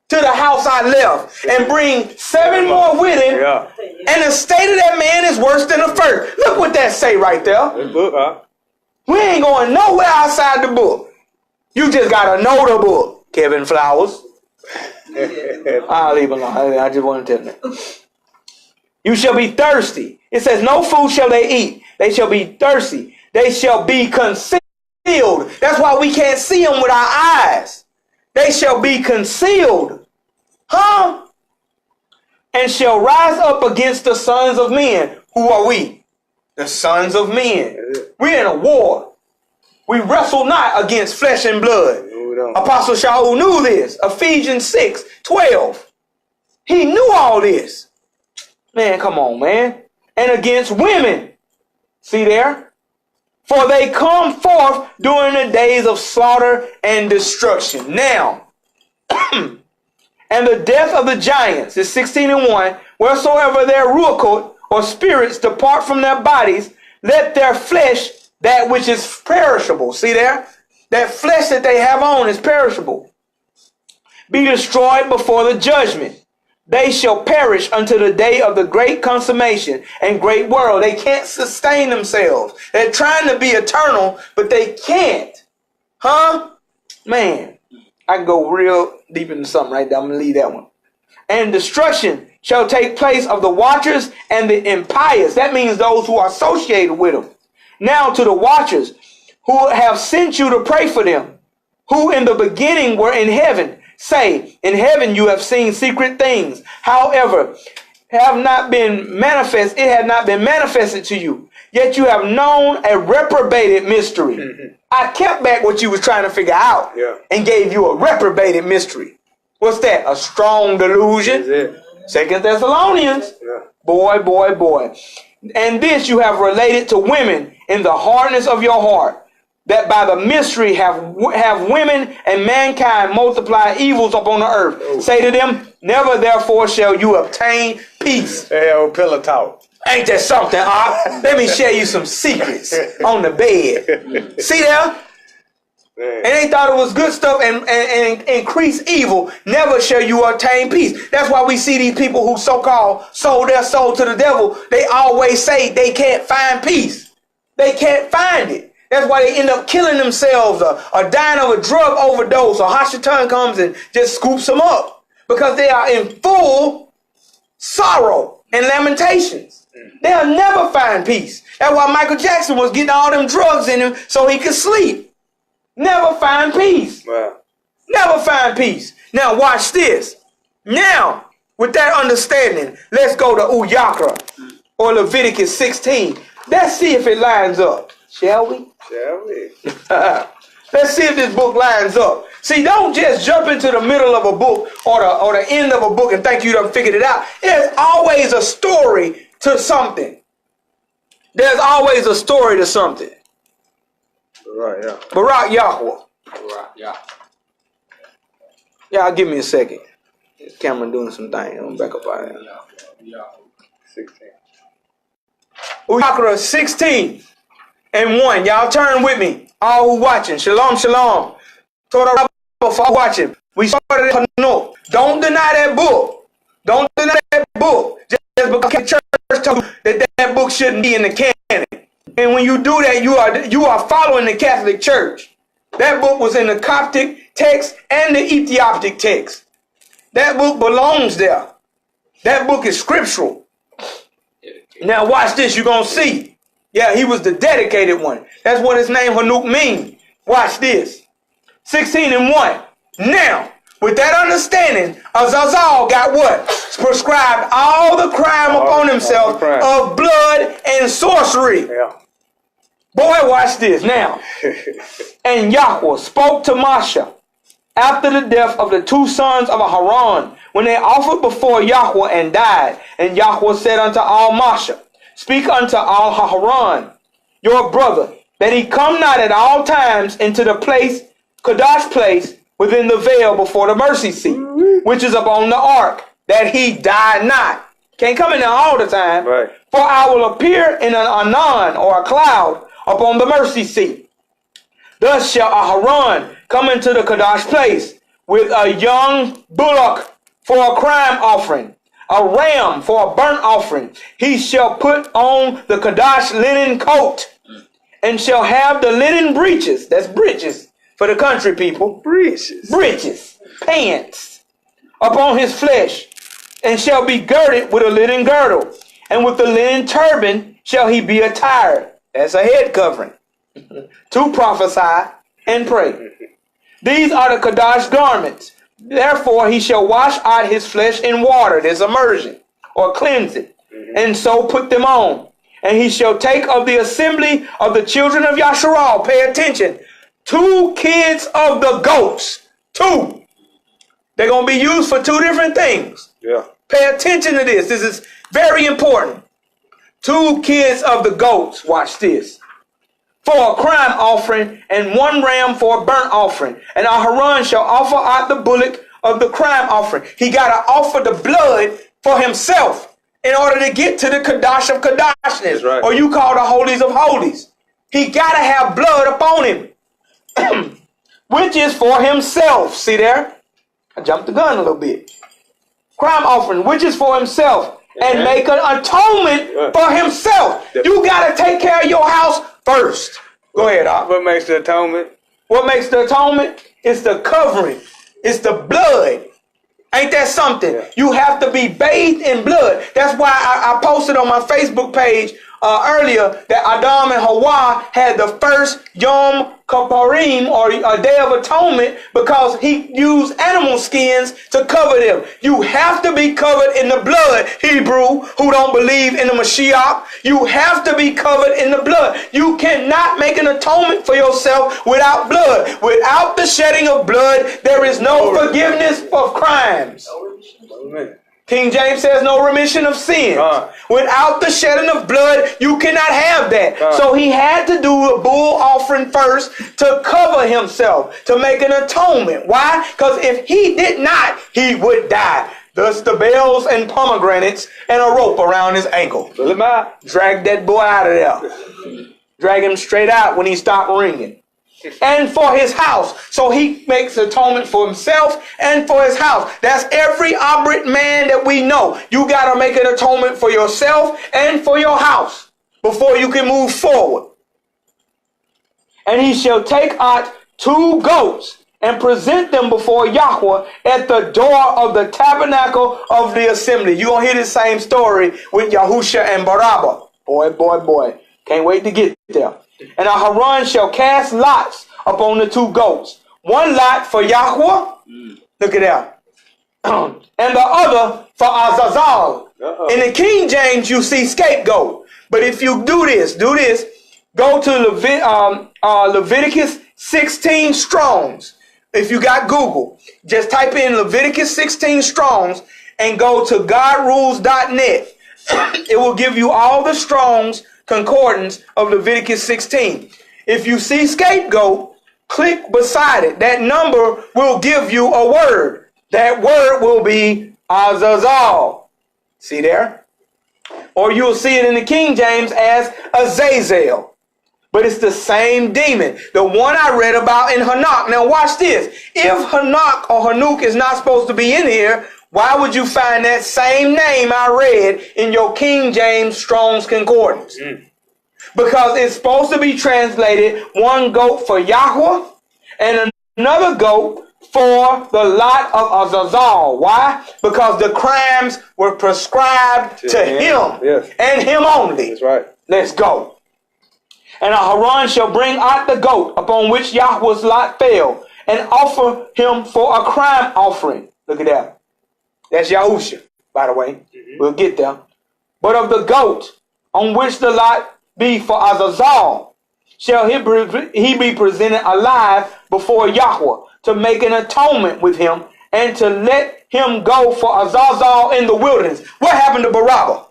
to the house I left and bring 7 more with him. Yeah. And the state of that man is worse than the first. Look what that say right there. This book, huh? We ain't going nowhere outside the book. You just got to know the book, Kevin Flowers. I'll leave alone. I just want to tell you. You shall be thirsty. It says, no food shall they eat. They shall be thirsty. They shall be concealed. That's why we can't see them with our eyes. They shall be concealed. Huh? And shall rise up against the sons of men. Who are we? The sons of men. We're in a war. We wrestle not against flesh and blood. Apostle Shaul knew this. Ephesians 6:12. He knew all this. Man, come on, man. And against women. See there? For they come forth during the days of slaughter and destruction. Now, and the death of the giants is 16:1. Wheresoever their ruach or spirits depart from their bodies, let their flesh, that which is perishable. See there? That flesh that they have on is perishable. Be destroyed before the judgment. They shall perish until the day of the great consummation and great world. They can't sustain themselves. They're trying to be eternal, but they can't. Huh? Man, I can go real deep into something right there. I'm going to leave that one. And destruction shall take place of the watchers and the impious. That means those who are associated with them. Now to the watchers who have sent you to pray for them, who in the beginning were in heaven, say, in heaven you have seen secret things. However, it had not been manifested to you. Yet you have known a reprobated mystery. Mm-hmm. I kept back what you was trying to figure out and gave you a reprobated mystery. What's that? A strong delusion. 2 Thessalonians. Yeah. Boy. And this you have related to women in the hardness of your heart, that by the mystery have women and mankind multiply evils upon the earth. Oh. Say to them, never therefore shall you obtain peace. Pillow talk. Ain't that something, Let me share you some secrets on the bed. See there? And they thought it was good stuff and increase evil. Never shall you attain peace. That's why we see these people who so-called sold their soul to the devil. They always say they can't find peace. They can't find it. That's why they end up killing themselves or dying of a drug overdose, or Hashatan comes and just scoops them up because they are in full sorrow and lamentations. They'll never find peace. That's why Michael Jackson was getting all them drugs in him so he could sleep. Never find peace. Wow. Never find peace. Now watch this. Now, with that understanding, let's go to YAHUAH or Leviticus 16. Let's see if it lines up. Shall we? Let's see if this book lines up. See, don't just jump into the middle of a book or the end of a book and think you done figured it out. There's always a story to something. There's always a story to something. Right, yeah. Barak YAHUAH. Yeah. Yeah, give me a second. This camera doing some things. I'm back up out here. Yeah. 16. YAHUAH 16 and 1. Y'all turn with me. All who watching. Shalom, shalom. Torah for watching. We started at Chanuk. Don't deny that book. Don't deny that book. Just because the church told you that book shouldn't be in the canon. And when you do that, you are following the Catholic Church. That book was in the Coptic text and the Ethiopic text. That book belongs there. That book is scriptural. Now watch this. You're going to see. Yeah, he was the dedicated one. That's what his name Chanuk means. Watch this. 16 and 1. Now, with that understanding, Azazal got what? Prescribed all the crime upon himself of blood and sorcery. Yeah. Boy, watch this now. And YAHUAH spoke to Masha after the death of the two sons of Haran, when they offered before YAHUAH and died. And YAHUAH said unto all Masha, speak unto all Haran, your brother, that he come not at all times into the place, Kadash place, within the veil before the mercy seat, which is upon the ark, that he die not. Can't come in there all the time. Right. For I will appear in an anon, or a cloud, upon the mercy seat. Thus shall Aharon come into the Kadash place with a young bullock for a crime offering, a ram for a burnt offering. He shall put on the Kadash linen coat, and shall have the linen breeches. That's breeches for the country people. Breeches, pants, upon his flesh, and shall be girded with a linen girdle, and with the linen turban shall he be attired. That's a head covering. To prophesy and pray. These are the Kadash garments. Therefore he shall wash out his flesh in water. There's immersion or cleanse it. And so put them on. And he shall take of the assembly of the children of Yasharal. Pay attention. 2 kids of the goats. 2. They're going to be used for 2 different things. Yeah. Pay attention to this. This is very important. 2 kids of the goats. Watch this. For a crime offering, and 1 ram for a burnt offering. And Aharon shall offer out the bullock of the crime offering. He got to offer the blood for himself in order to get to the Kadash of Kadashness. Right. Or you call the holies of holies. He got to have blood upon him. which is for himself. See there? I jumped the gun a little bit. Crime offering, which is for himself, and make an atonement for himself. You got to take care of your house first. Go ahead, Doc. What makes the atonement? What makes the atonement? It's the covering. It's the blood. Ain't that something? Yeah. You have to be bathed in blood. That's why I posted on my Facebook page earlier that Adam and Hawa had the first Yum Kaparym, or a Day of Atonement, because he used animal skins to cover them. You have to be covered in the blood, Hebrew, who don't believe in the Mashiach. You have to be covered in the blood. You cannot make an atonement for yourself without blood. Without the shedding of blood, there is no forgiveness of crimes. Amen. King James says no remission of sins. Without the shedding of blood, you cannot have that. So he had to do a bull offering first to cover himself, to make an atonement. Why? Because if he did not, he would die. Thus the bells and pomegranates and a rope around his ankle. Drag that boy out of there. Drag him straight out when he stopped ringing. And for his house. So he makes atonement for himself and for his house. That's every operant man that we know. You got to make an atonement for yourself and for your house before you can move forward. And he shall take out 2 goats and present them before Yahuwah at the door of the tabernacle of the assembly. You're going to hear the same story with Yahusha and Barabba. Boy. Can't wait to get there. And Aharon shall cast lots upon the 2 goats. 1 lot for Yahuwah. Look at that. And the other for Azazel. In the King James, you see scapegoat. But if you do this. Go to Leviticus 16 Strongs. If you got Google, just type in Leviticus 16 Strongs and go to godrules.net. It will give you all the Strongs concordance of Leviticus 16. If you see scapegoat, click beside it. That number will give you a word. That word will be Azazel. See there? Or you'll see it in the King James as Azazel. But it's the same demon. The one I read about in Enoch. Now watch this. If Enoch or Hanuk is not supposed to be in here, why would you find that same name I read in your King James Strong's Concordance? Because it's supposed to be translated 1 goat for Yahuwah and another goat for the lot of Azazel. Why? Because the crimes were prescribed to him and him only. That's right. Let's go. And Aharon shall bring out the goat upon which Yahuwah's lot fell and offer him for a crime offering. Look at that. That's Yahusha, by the way. We'll get there. But of the goat on which the lot be for Azazel, shall he be presented alive before Yahuwah to make an atonement with him and to let him go for Azazel in the wilderness. What happened to Barabbas?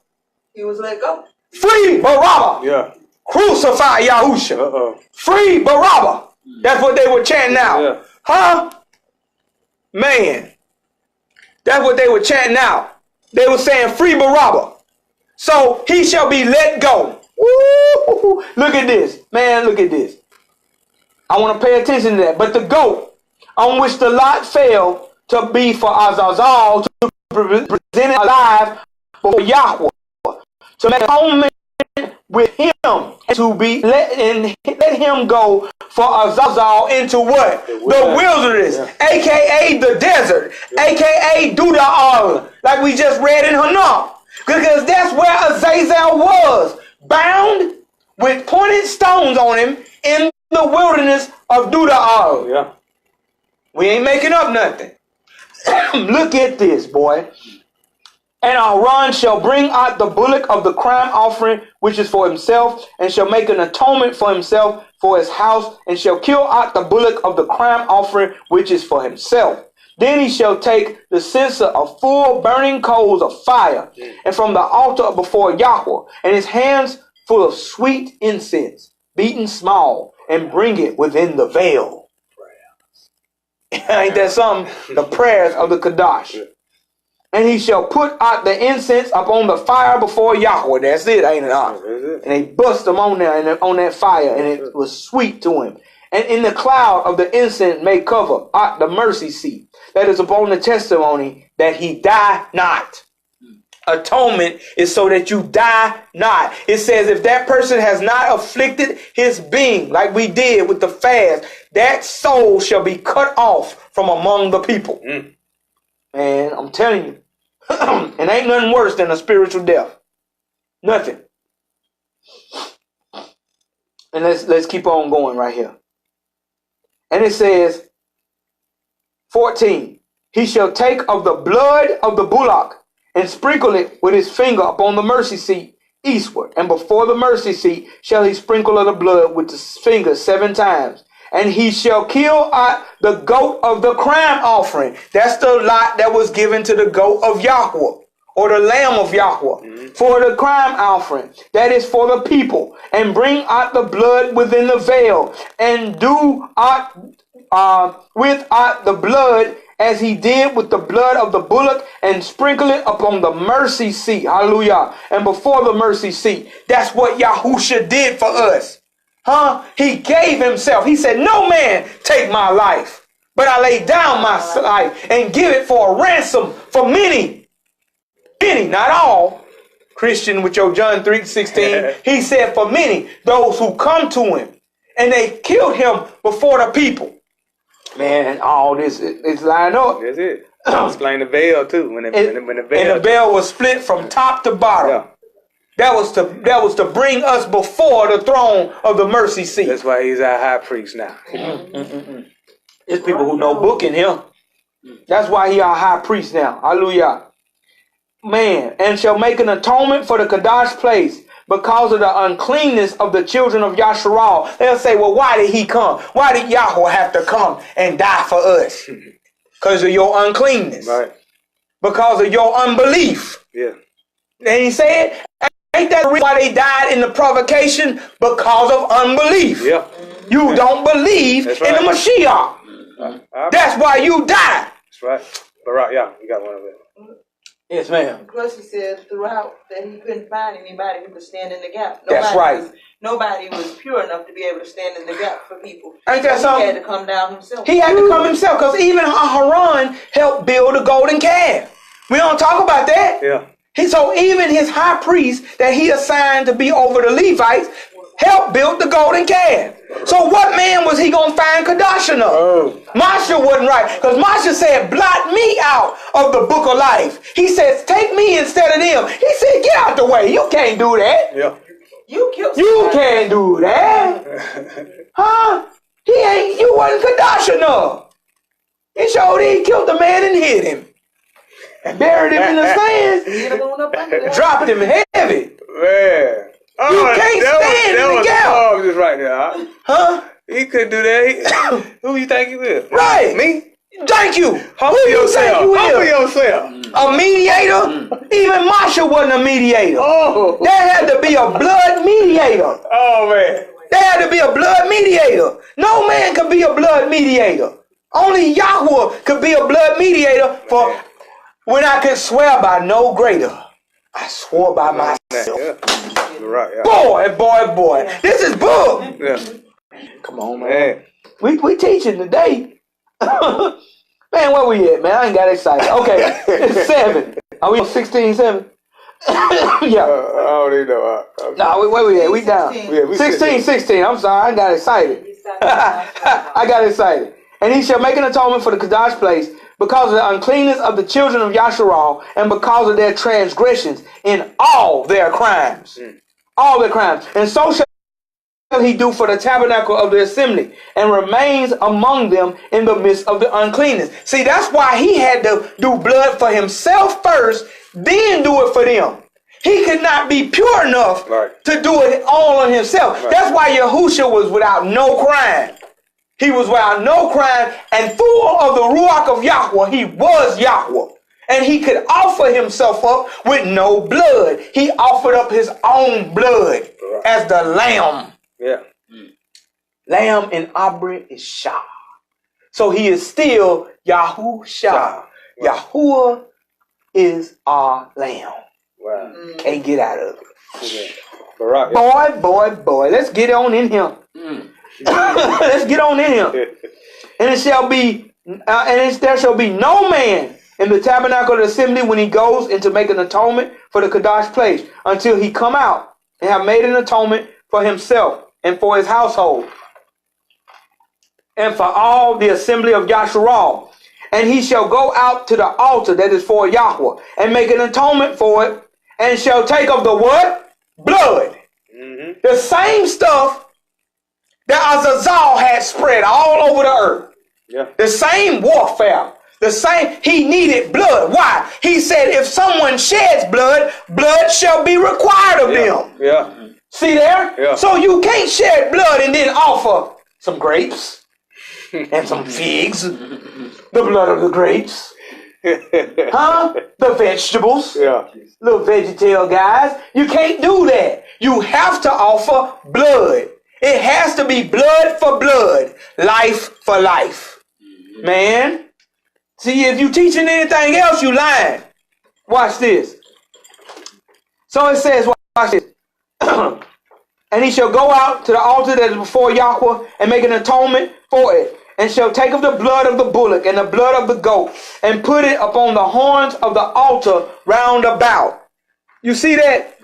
He was let go. Free Barabbas. Yeah. Crucify Yahusha. Free Barabbas. That's what they were chanting out. Yeah. Huh? Man. That's what they were chanting out. They were saying free Barabbas. So he shall be let go. Woo! Look at this. Man, look at this. I want to pay attention to that. But the goat on which the lot fell to be for Azazel to be presented alive before Yahuwah, to make atonement with him, and to be let him go for Azazel into what? The wilderness, aka the desert, aka Duda'al, like we just read in Enoch. Because that's where Azazel was, bound with pointed stones on him in the wilderness of Duda'al. Yeah. We ain't making up nothing. Look at this, boy. And Aaron shall bring out the bullock of the crime offering, which is for himself, and shall make an atonement for himself, for his house, and shall kill out the bullock of the crime offering, which is for himself. Then he shall take the censer of full burning coals of fire, and from the altar before Yahuwah, and his hands full of sweet incense, beaten small, and bring it within the veil. Ain't that something? The prayers of the Kadash. And he shall put out the incense upon the fire before Yahuwah. That's it, ain't it? And they bust them on there and on that fire, and it was sweet to him. And in the cloud of the incense may cover the mercy seat that is upon the testimony that he die not. Atonement is so that you die not. It says if that person has not afflicted his being, like we did with the fast, that soul shall be cut off from among the people. Man, I'm telling you, it ain't nothing worse than a spiritual death. Nothing. And let's keep on going right here. And it says, 14, he shall take of the blood of the bullock and sprinkle it with his finger upon the mercy seat eastward. And before the mercy seat shall he sprinkle of the blood with his finger 7 times. And he shall kill the goat of the crime offering. That's the lot that was given to the goat of Yahuwah, or the lamb of Yahuwah, for the crime offering. That is for the people. And bring out the blood within the veil, and do with the blood as he did with the blood of the bullock, and sprinkle it upon the mercy seat. Hallelujah. And before the mercy seat. That's what Yahusha did for us. He gave himself. He said, no man take my life, but I lay down my life and give it for a ransom for many. Many, not all. Christian with your John 3:16. He said for many, those who come to him. And they killed him before the people. Man, all this is lined up. That's it. Explain the veil too. When the veil, and the veil was split from top to bottom. Yeah. That was to bring us before the throne of the mercy seat. That's why he's our high priest now. It's people who know book in him. That's why he our high priest now. Hallelujah. Man, and shall make an atonement for the Kadash place because of the uncleanness of the children of Yasharal. They'll say, well, why did he come? Why did Yahuwah have to come and die for us? Because of your uncleanness. Right. Because of your unbelief. Yeah. And he said, ain't that the reason why they died in the provocation? Because of unbelief. Yeah. You don't believe in the Mashiach. That's why you die. That's right. Barak YAHUAH, you got one of them. Yes, ma'am. Plus, he said throughout that he couldn't find anybody who could stand in the gap. That's right. Nobody was pure enough to be able to stand in the gap for people. Ain't that so something? He had to come down himself. He had to come himself because even Haran helped build a golden calf. We don't talk about that. Yeah. So even his high priest that he assigned to be over the Levites helped build the golden calf. So what man was he going to find Kadashana? Masha wasn't right. Because Masha said, blot me out of the book of life. He says, take me instead of them. He said, get out the way. You can't do that. Yeah. You killed You can't do that. You wasn't Kadashana. He showed he killed the man and hid him. And buried him in the sand. Dropped him heavy. Man. You can't stand in the gap. Just right there, Huh? He couldn't do that. Who you think you is? Right. Me? Thank you. Humble Who you think yourself. you Humble is? yourself. A mediator? Even Masha wasn't a mediator. Oh. There had to be a blood mediator. Oh, man. There had to be a blood mediator. No man could be a blood mediator. Only Yahuwah could be a blood mediator for when I could swear by no greater. I swore by myself. Yeah. You're right, yeah. Boy. This is book. Yeah. Come on, man. We teaching today. Man, where we at, man? I ain't got excited. Okay, it's 7. Are we on 16, 7? Yeah. I don't even know. No, where we at? We down. Yeah, we 16. I'm sorry, I got excited. I got excited. And he shall make an atonement for the Kadash place because of the uncleanness of the children of Yasharal and because of their transgressions in all their crimes. All their crimes. And so shall he do for the tabernacle of the assembly and remains among them in the midst of the uncleanness. See, that's why he had to do blood for himself first, then do it for them. He could not be pure enough to do it all on himself. That's why Yahusha was without no crime. He was without no crime and full of the Ruach of Yahuwah. He was Yahuwah. And he could offer himself up with no blood. He offered up his own blood as the lamb. Yeah. Lamb in Abri is Shah. So he is still Yahusha. Yahuwah is our lamb. Wow. Can't get out of it. Barak, yeah. Boy. Let's get on in here. Let's get on in here. And it shall be, there shall be no man in the tabernacle of the assembly when he goes into make an atonement for the Kadash place until he come out and have made an atonement for himself and for his household and for all the assembly of Yasharal. And he shall go out to the altar that is for Yahuwah and make an atonement for it, and shall take of the what? Blood. Mm-hmm. The same stuff that Azazel had spread all over the earth. Yeah. The same warfare. The same, he needed blood. Why? He said, if someone sheds blood, blood shall be required of them. Yeah. See there? Yeah. So you can't shed blood and then offer some grapes and some figs, the blood of the grapes, huh? The vegetables, little VeggieTale guys. You can't do that. You have to offer blood. It has to be blood for blood, life for life. Man. See, if you teaching anything else, you lying. Watch this. So it says, watch this. And he shall go out to the altar that is before Yahuwah and make an atonement for it, and shall take of the blood of the bullock and the blood of the goat and put it upon the horns of the altar round about. You see that?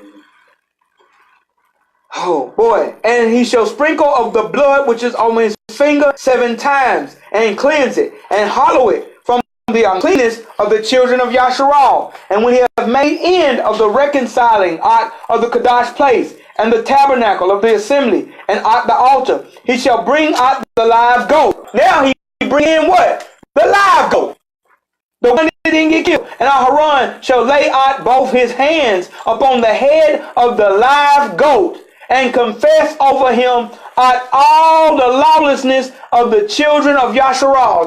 Oh boy. And he shall sprinkle of the blood which is on his finger 7 times and cleanse it and hollow it from the uncleanness of the children of Yasharal. And when he hath made end of the reconciling out of the Kadash place and the tabernacle of the assembly and at the altar, he shall bring out the live goat. Now he bring in what? The live goat. The one that didn't get killed. And Aharon shall lay out both his hands upon the head of the live goat and confess over him at all the lawlessness of the children of Yasharal.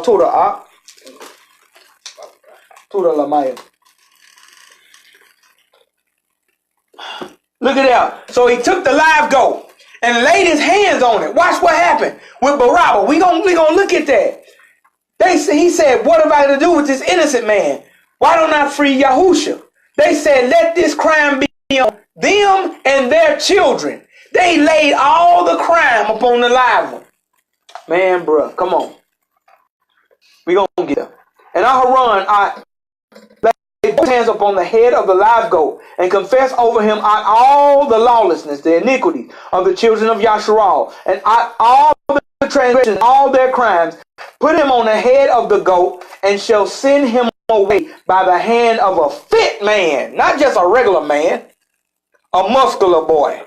Look at that. So he took the live goat and laid his hands on it. Watch what happened with Barak. We gonna look at that. He said, what have I to do with this innocent man? Why don't I free Yahusha? They said, let this crime be on them and their children. They laid all the crime upon the live one. Man, bruh, come on. We gonna get there. And Aharon, laid both hands upon the head of the live goat and confess over him at all the lawlessness, the iniquity of the children of Yasharal, and at all the transgressions, all their crimes, put him on the head of the goat, and shall send him away by the hand of a fit man, not just a regular man, a muscular boy,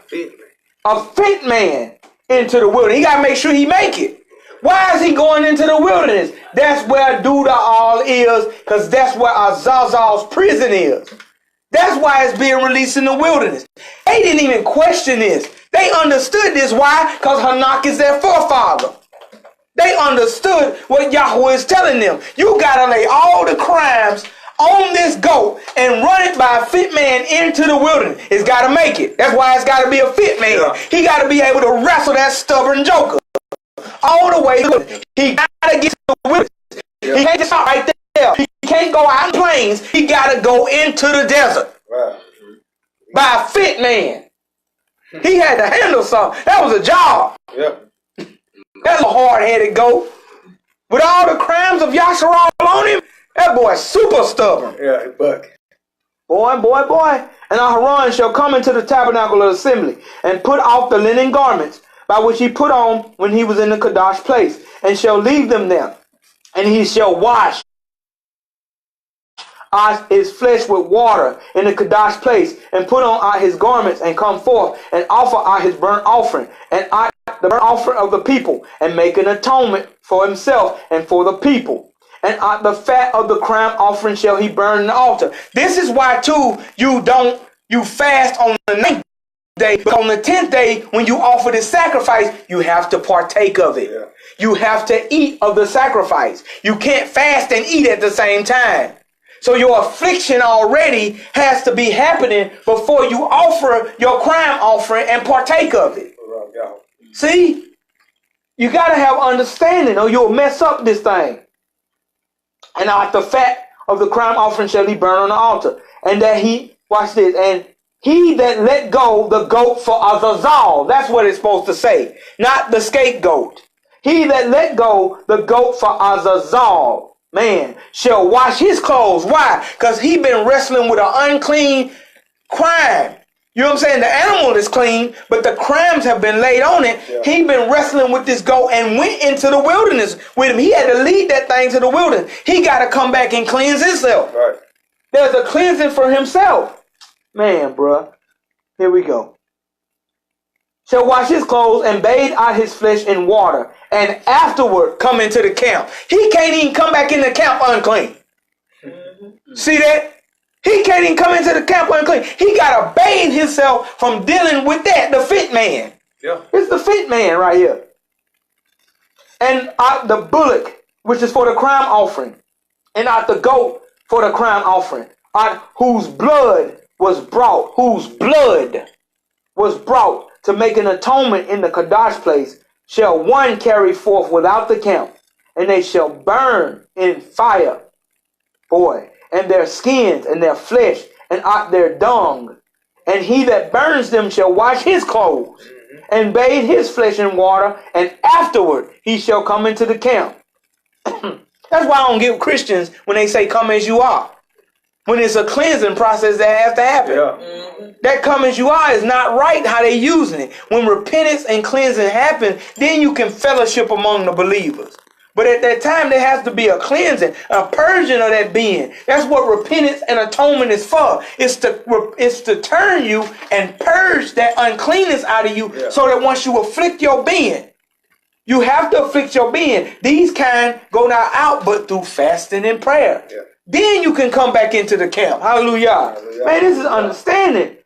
a fit man into the wilderness. He got to make sure he make it. Why is he going into the wilderness? That's where Duda all is, because that's where Azazal's prison is. That's why it's being released in the wilderness. They didn't even question this. They understood this. Why? Because Hanak is their forefather. They understood what Yahuwah is telling them. You got to lay all the crimes on this goat and run it by a fit man into the wilderness. It's got to make it. That's why it's got to be a fit man. Yeah. He got to be able to wrestle that stubborn joker all the way through. He got to get to the wilderness. Yeah. He can't just stop right there. He can't go out in plains. He got to go into the desert. Right. By a fit man. He had to handle something. That was a job. Yeah. That's a hard-headed goat. With all the crimes of Yasharal on him, that boy's super stubborn. Yeah, buck. Boy. And Aharon shall come into the tabernacle of the assembly and put off the linen garments by which he put on when he was in the Kadash place, and shall leave them there. And he shall wash his flesh with water in the Kadash place, and put on his garments, and come forth and offer his burnt offering and the burnt offering of the people, and make an atonement for himself and for the people. And the fat of the crime offering shall he burn in the altar. This is why too you fast on the 9th day, but on the 10th day when you offer this sacrifice, you have to partake of it. Yeah. You have to eat of the sacrifice. You can't fast and eat at the same time. So your affliction already has to be happening before you offer your crime offering and partake of it. See? You got to have understanding or you'll mess up this thing. And out the fat of the crime offering shall he burn on the altar. And that he, watch this, and He that let go the goat for Azazel. That's what it's supposed to say. Not the scapegoat. He that let go the goat for Azazel, man, shall wash his clothes. Why? Because he been wrestling with an unclean crime. You know what I'm saying? The animal is clean, but the crimes have been laid on it. Yeah. He been wrestling with this goat and went into the wilderness with him. He had to lead that thing to the wilderness. He got to come back and cleanse himself. Right. There's a cleansing for himself. Man, bruh. Here we go. Shall wash his clothes and bathe out his flesh in water, and afterward come into the camp. He can't even come back in the camp unclean. Mm-hmm. See that? He can't even come into the camp unclean. He got to bathe himself from dealing with that, the fit man. Yeah. It's the fit man right here. And out the bullock, which is for the crime offering, and out the goat for the crime offering, out whose blood was brought to make an atonement in the Kadosh place, shall one carry forth without the camp, and they shall burn in fire. Boy. And their skins and their flesh and out their dung. And he that burns them shall wash his clothes and bathe his flesh in water, and afterward he shall come into the camp. That's why I don't get Christians when they say come as you are. When it's a cleansing process that has to happen. Yeah. That come as you are is not right how they using it. When repentance and cleansing happen, then you can fellowship among the believers. But at that time, there has to be a cleansing, a purging of that being. That's what repentance and atonement is for. It's to turn you and purge that uncleanness out of you, so that once you afflict your being, you have to afflict your being. These kind go not out but through fasting and prayer. Yeah. Then you can come back into the camp. Hallelujah. Hallelujah. Man, this is understanding.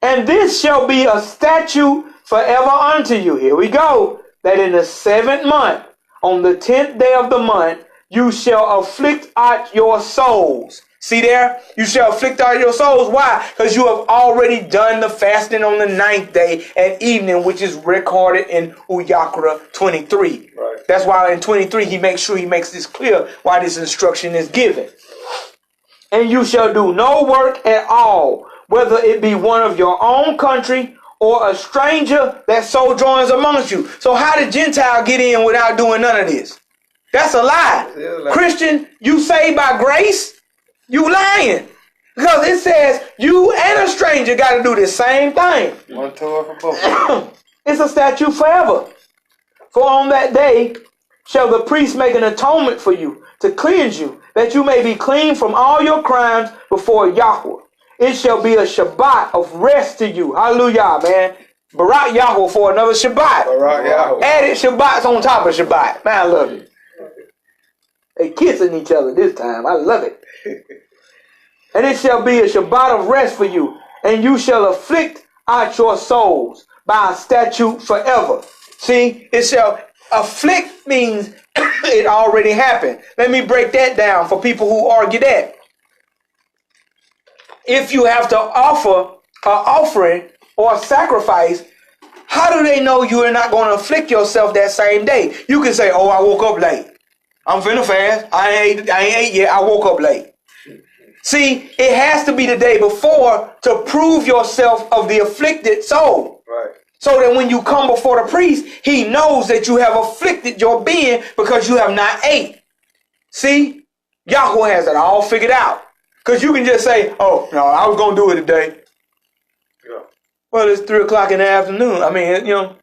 And this shall be a statute forever unto you. Here we go. That in the 7th month, on the 10th day of the month, you shall afflict out your souls. See there? You shall afflict out your souls. Why? Because you have already done the fasting on the 9th day at evening, which is recorded in YAHUAH 23. Right. That's why in 23 he makes sure he makes this clear why this instruction is given. And you shall do no work at all, whether it be one of your own country or a stranger that sojourns amongst you. So how did Gentile get in without doing none of this? That's a lie. Christian, you saved by grace? You lying. Because it says you and a stranger got to do the same thing. It's a statute forever. For on that day shall the priest make an atonement for you to cleanse you, that you may be clean from all your crimes before Yahuwah. It shall be a Shabbat of rest to you. Hallelujah, man. Barak YAHUAH for another Shabbat. Barak YAHUAH. Added Shabbats on top of Shabbat. Man, I love it. They kissing each other this time. I love it. And it shall be a Shabbat of rest for you, and you shall afflict out your souls by a statute forever. See, it shall afflict means it already happened. Let me break that down for people who argue that. If you have to offer an offering or a sacrifice, how do they know you are not going to afflict yourself that same day? You can say, oh, I woke up late. I'm finna fast. I ain't ate yet. I woke up late. See, it has to be the day before to prove yourself of the afflicted soul. Right. So that when you come before the priest, he knows that you have afflicted your being because you have not ate. See, YAHUAH has it all figured out. Because you can just say, oh, no, I was going to do it today. Yeah. Well, it's 3 o'clock in the afternoon. I mean, you know,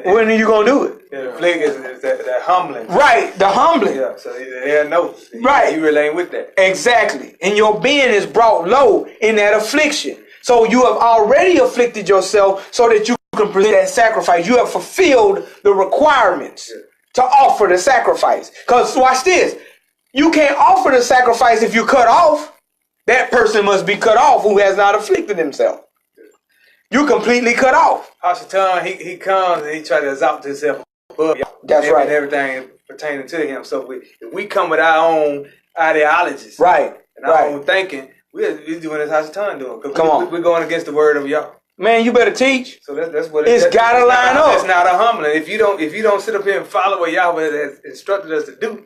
when are you going to do it? Yeah, the flick is that humbling. Right, the humbling. Yeah, so they know. Right. You really ain't with that. Exactly. And your being is brought low in that affliction. So you have already afflicted yourself so that you can present that sacrifice. You have fulfilled the requirements to offer the sacrifice. Because watch this. You can't offer the sacrifice if you cut off. That person must be cut off who has not afflicted himself. You completely cut off. Hashatan, he comes and he tries to exalt himself above That's right. everything pertaining to him. So if we come with our own ideologies, right, and our own thinking, we're doing as Hashatan doing. Come on, we're going against the word of Yah. Man, you better teach. So that's what it's got to line up. That's not a humbling. If you don't sit up here and follow what Yahweh has instructed us to do,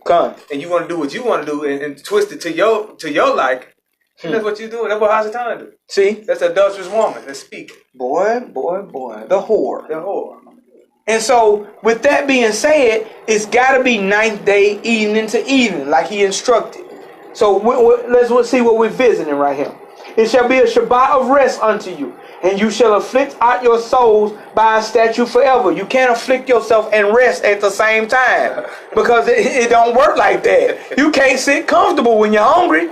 and you want to do what you want to do and twist it to your like. That's what you do. That's what Hasatan do. See? That's the adulterous woman that's speaking. Boy. The whore. The whore. And so, with that being said, it's got to be 9th day, evening to evening, like he instructed. So, let's see what we're visiting right here. It shall be a Shabbat of rest unto you, and you shall afflict out your souls by a statute forever. You can't afflict yourself and rest at the same time, because it don't work like that. You can't sit comfortable when you're hungry.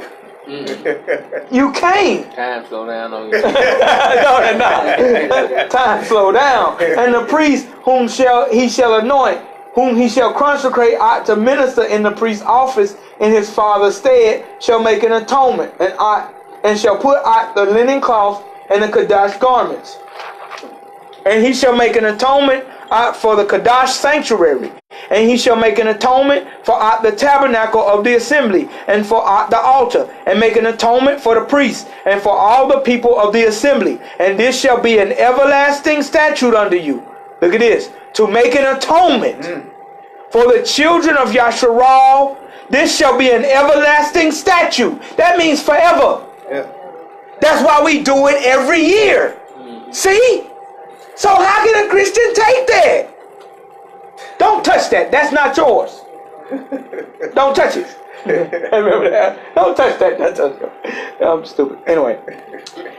You can't. Time slow down on you. No. Time slow down. And the priest whom he shall anoint, whom he shall consecrate out to minister in the priest's office in his father's stead, shall make an atonement, and shall put out the linen cloth and the Kadash garments. And he shall make an atonement for the Kadash sanctuary. And he shall make an atonement for the tabernacle of the assembly, and for the altar, and make an atonement for the priests, and for all the people of the assembly. And this shall be an everlasting statute unto you. Look at this. To make an atonement for the children of Yasharal. This shall be an everlasting statute. That means forever. Yeah. That's why we do it every year. See? So how can a Christian take that? Don't touch that. That's not yours. Don't touch it. Remember that? Don't touch that. That's I'm stupid. Anyway.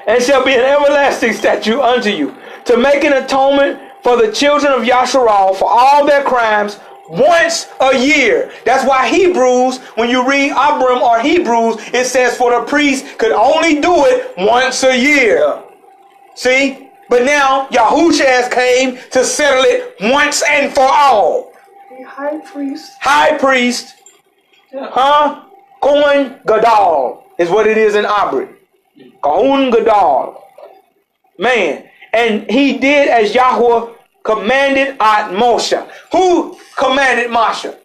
And shall be an everlasting statute unto you, to make an atonement for the children of Yasharal for all their crimes once a year. That's why Hebrews, when you read Abram or Hebrews, it says for the priest could only do it once a year. See? But now Yahusha has came to settle it once and for all. High priest. High priest. Huh? Kohen Gadol is what it is in Abri. Kohen Gadol. Man. And he did as Yahuwah commanded at Moshe. Who commanded Moshe?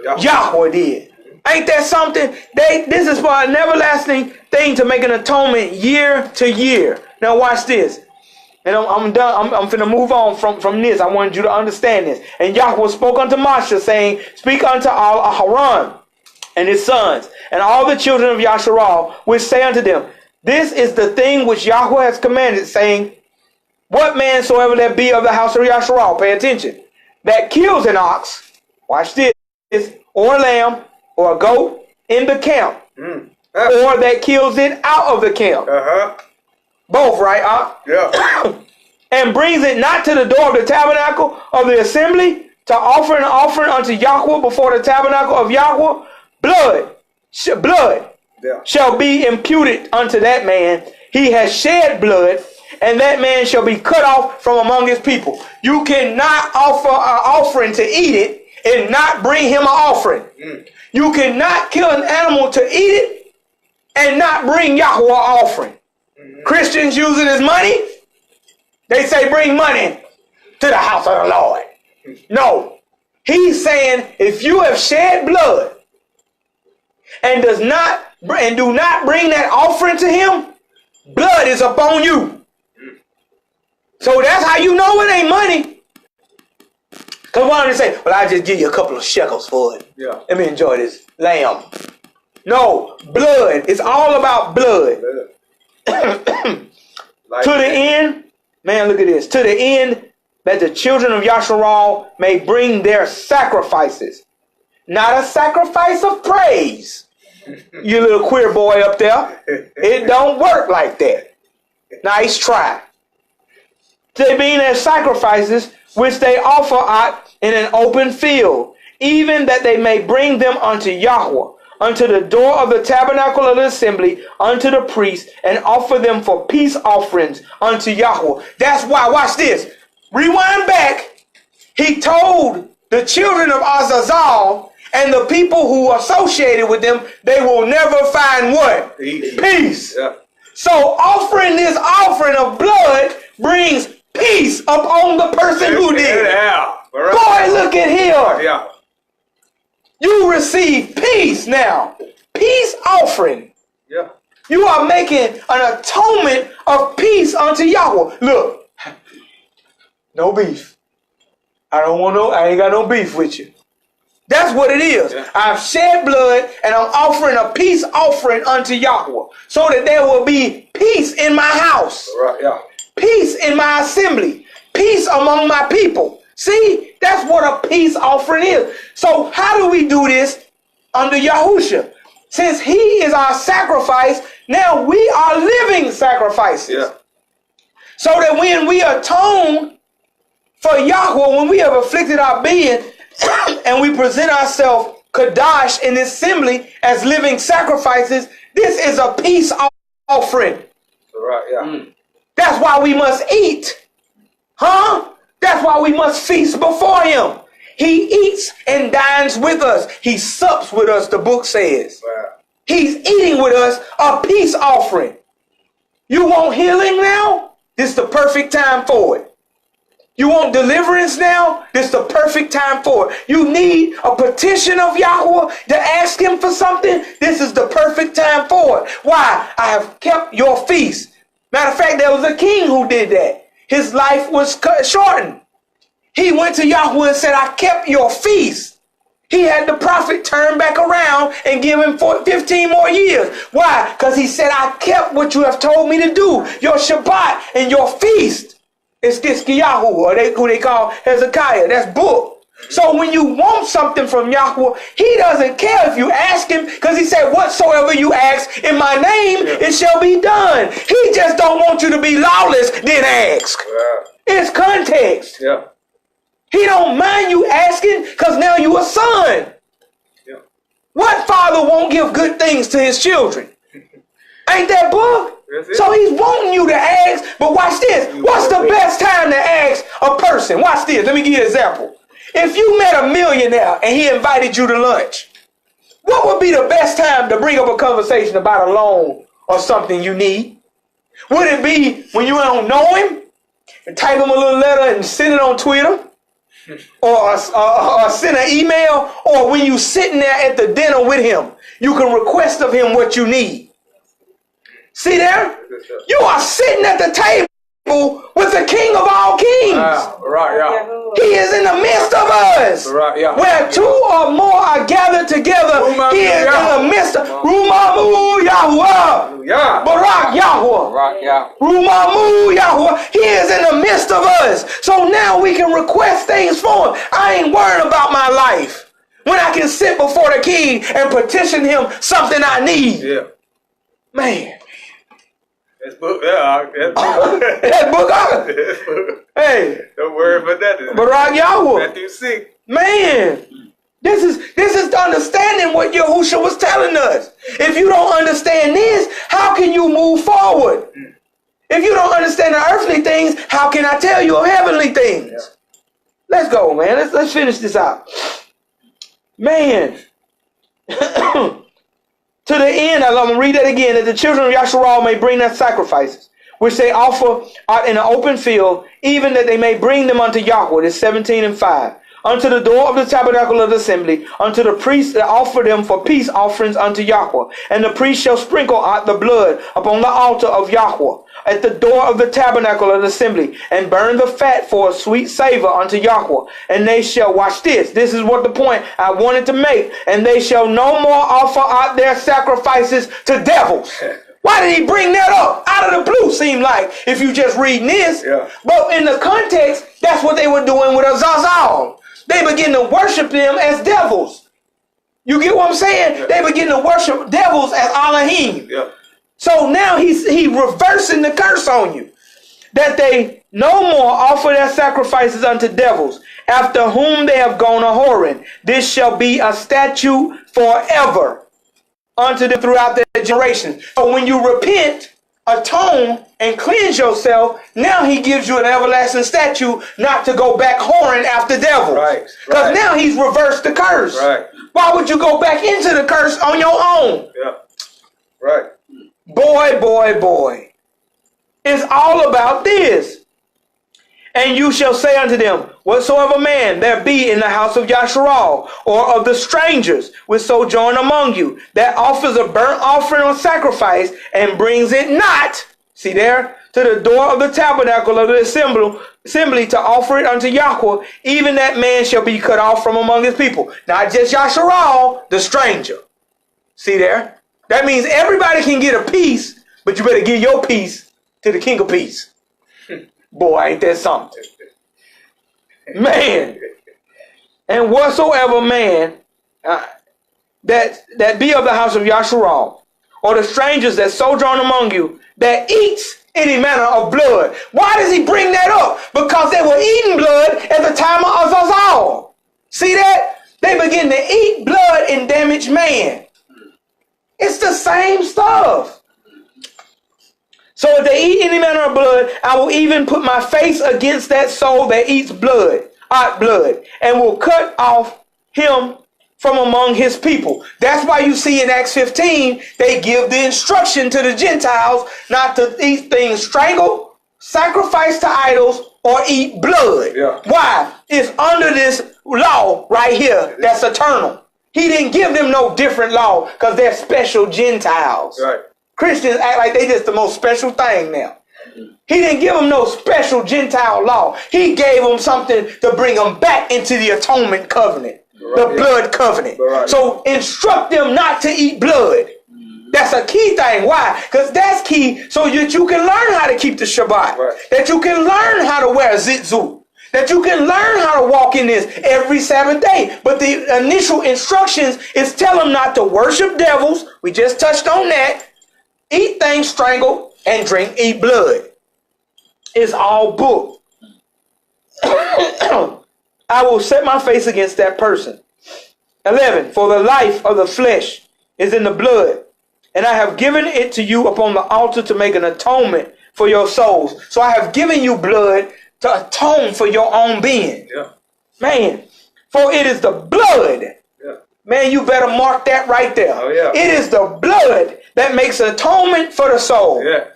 Yahuwah did. Ain't that something? This is for an everlasting thing, to make an atonement year to year. Now watch this. And I'm done. I'm finna move on from this. I wanted you to understand this. And Yahuwah spoke unto Moshe, saying, speak unto all Aharon and his sons, and all the children of Yasharal, which say unto them, this is the thing which Yahuwah has commanded, saying, what man soever there be of the house of Yasharal, pay attention, that kills an ox, watch this, or a lamb, or a goat in the camp, or that kills it out of the camp. Both, right? Yeah. And brings it not to the door of the tabernacle of the assembly, to offer an offering unto Yahuwah before the tabernacle of Yahuwah, blood shall be imputed unto that man. He has shed blood, and that man shall be cut off from among his people. You cannot offer an offering to eat it and not bring him an offering. You cannot kill an animal to eat it and not bring Yahuwah an offering. Christians use it as money. They say bring money to the house of the Lord. No. He's saying if you have shed blood and do not bring that offering to him, blood is upon you. So that's how you know it ain't money. Because why don't they say, well, I'll just give you a couple of shekels for it. Yeah. Let me enjoy this lamb. No, blood. It's all about blood. To the end, man, look at this. To the end that the children of Yasharal may bring their sacrifices. Not a sacrifice of praise. You little queer boy up there. It don't work like that. Nice try. They being their sacrifices, which they offer out in an open field, even that they may bring them unto Yahuwah, unto the door of the tabernacle of the assembly, unto the priest, and offer them for peace offerings unto Yahuwah. That's why, watch this. Rewind back. He told the children of Azazel and the people who associated with them, they will never find what? Peace. Yeah. So offering this offering of blood brings peace upon the person who did it. Boy, look at here. Yeah. You receive peace now. Peace offering. Yeah. You are making an atonement of peace unto Yahweh. Look. No beef. I ain't got no beef with you. That's what it is. Yeah. I've shed blood and I'm offering a peace offering unto Yahuwah so that there will be peace in my house. Right, yeah. Peace in my assembly. Peace among my people. See, that's what a peace offering is. So how do we do this under Yahusha? Since he is our sacrifice, now we are living sacrifices. Yeah. So that when we atone for Yahuwah, when we have afflicted our being, and we present ourselves Kadash in this assembly as living sacrifices, this is a peace offering. Right, yeah. That's why we must eat. Huh? That's why we must feast before him. He eats and dines with us. He sups with us, the book says. Wow. He's eating with us a peace offering. You want healing now? This is the perfect time for it. You want deliverance now? This is the perfect time for it. You need a petition of Yahuwah to ask him for something? This is the perfect time for it. Why? I have kept your feast. Matter of fact, there was a king who did that. His life was shortened. He went to Yahuwah and said, I kept your feast. He had the prophet turn back around and give him 15 more years. Why? Because he said, I kept what you have told me to do. Your Shabbat and your feast. It's Kiskiyahu, or who they call Hezekiah. That's book. So when you want something from Yahuwah, he doesn't care if you ask him, because he said, whatsoever you ask in my name, it shall be done. He just don't want you to be lawless, then ask. Wow. It's context. Yeah. He don't mind you asking, because now you a son. Yeah. What father won't give good things to his children? Ain't that book? So he's wanting you to ask, but watch this. What's the best time to ask a person? Watch this. Let me give you an example. If you met a millionaire and he invited you to lunch, what would be the best time to bring up a conversation about a loan or something you need? Would it be when you don't know him and type him a little letter and send it on Twitter? Or send an email? Or when you sitting there at the dinner with him, you can request of him what you need. See there? You are sitting at the table with the King of all kings. Right, yeah. He is in the midst of us. Right, yeah. Where two or more are gathered together, he is in the midst of Rumamu Yahuah. Yeah. Barak YAHUAH. Right, yeah. Rumamu Yahuah. He is in the midst of us. So now we can request things for him. I ain't worried about my life. When I can sit before the king and petition him something I need. Yeah. Man. That's book, yeah. That book. Hey. Don't worry about that. Barak YAHUAH. Matthew 6. Man. This is understanding what Yahusha was telling us. If you don't understand this, how can you move forward? If you don't understand the earthly things, how can I tell you of heavenly things? Yeah. Let's go, man. Let's finish this out. Man. To the end, I'm going to read that again, that the children of Yasharal may bring their sacrifices, which they offer out in an open field, even that they may bring them unto Yahweh. This 17:5. Unto the door of the tabernacle of the assembly, unto the priests that offer them for peace offerings unto Yahweh. And the priest shall sprinkle out the blood upon the altar of Yahweh at the door of the tabernacle of the assembly, and burn the fat for a sweet savor unto Yahweh. And they shall, watch this, this is what the point I wanted to make, and they shall no more offer out their sacrifices to devils. Why did he bring that up? Out of the blue, seem like, if you just reading this. Yeah. But in the context, that's what they were doing with Azazal. They begin to worship them as devils. You get what I'm saying? Yeah. They begin to worship devils as Elohim. Yeah. So now he's reversing the curse on you. That they no more offer their sacrifices unto devils, after whom they have gone a-whoring. This shall be a statute forever unto them throughout their generations. So when you repent, atone, and cleanse yourself, now he gives you an everlasting statute not to go back whoring after devils. Right. Because now he's reversed the curse. Right. Why would you go back into the curse on your own? Yeah. Right. Boy. It's all about this. And you shall say unto them, whatsoever man there be in the house of Yasharal, or of the strangers which sojourn among you, that offers a burnt offering or sacrifice, and brings it not, see there, to the door of the tabernacle of the assembly to offer it unto Yahuwah, even that man shall be cut off from among his people. Not just Yasharal, the stranger. See there? That means everybody can get a piece, but you better give your piece to the king of peace. Boy, ain't that something? Man. And whatsoever man that be of the house of Yasharal, or the strangers that sojourn among you, that eats any manner of blood. Why does he bring that up? Because they were eating blood at the time of us all. See that? They begin to eat blood and damage man. It's the same stuff. So if they eat any manner of blood, I will even put my face against that soul that eats blood, and will cut off him from among his people. That's why you see in Acts 15, they give the instruction to the Gentiles not to eat things strangled, sacrifice to idols, or eat blood. Yeah. Why? It's under this law right here that's eternal. He didn't give them no different law because they're special Gentiles. Right. Christians act like they just the most special thing now. He didn't give them no special Gentile law. He gave them something to bring them back into the atonement covenant. The blood covenant. So instruct them not to eat blood. That's a key thing. Why? Because that's key so that you can learn how to keep the Shabbat. That you can learn how to wear zitzut. That you can learn how to walk in this every Sabbath day. But the initial instructions is tell them not to worship devils. We just touched on that. Eat things strangled and eat blood. It's all book. I will set my face against that person. 11. For the life of the flesh is in the blood, and I have given it to you upon the altar to make an atonement for your souls. So I have given you blood to atone for your own being. Yeah. Man, for it is the blood. Yeah. Man, you better mark that right there. Oh, yeah. It is the blood that makes atonement for the soul. Yeah.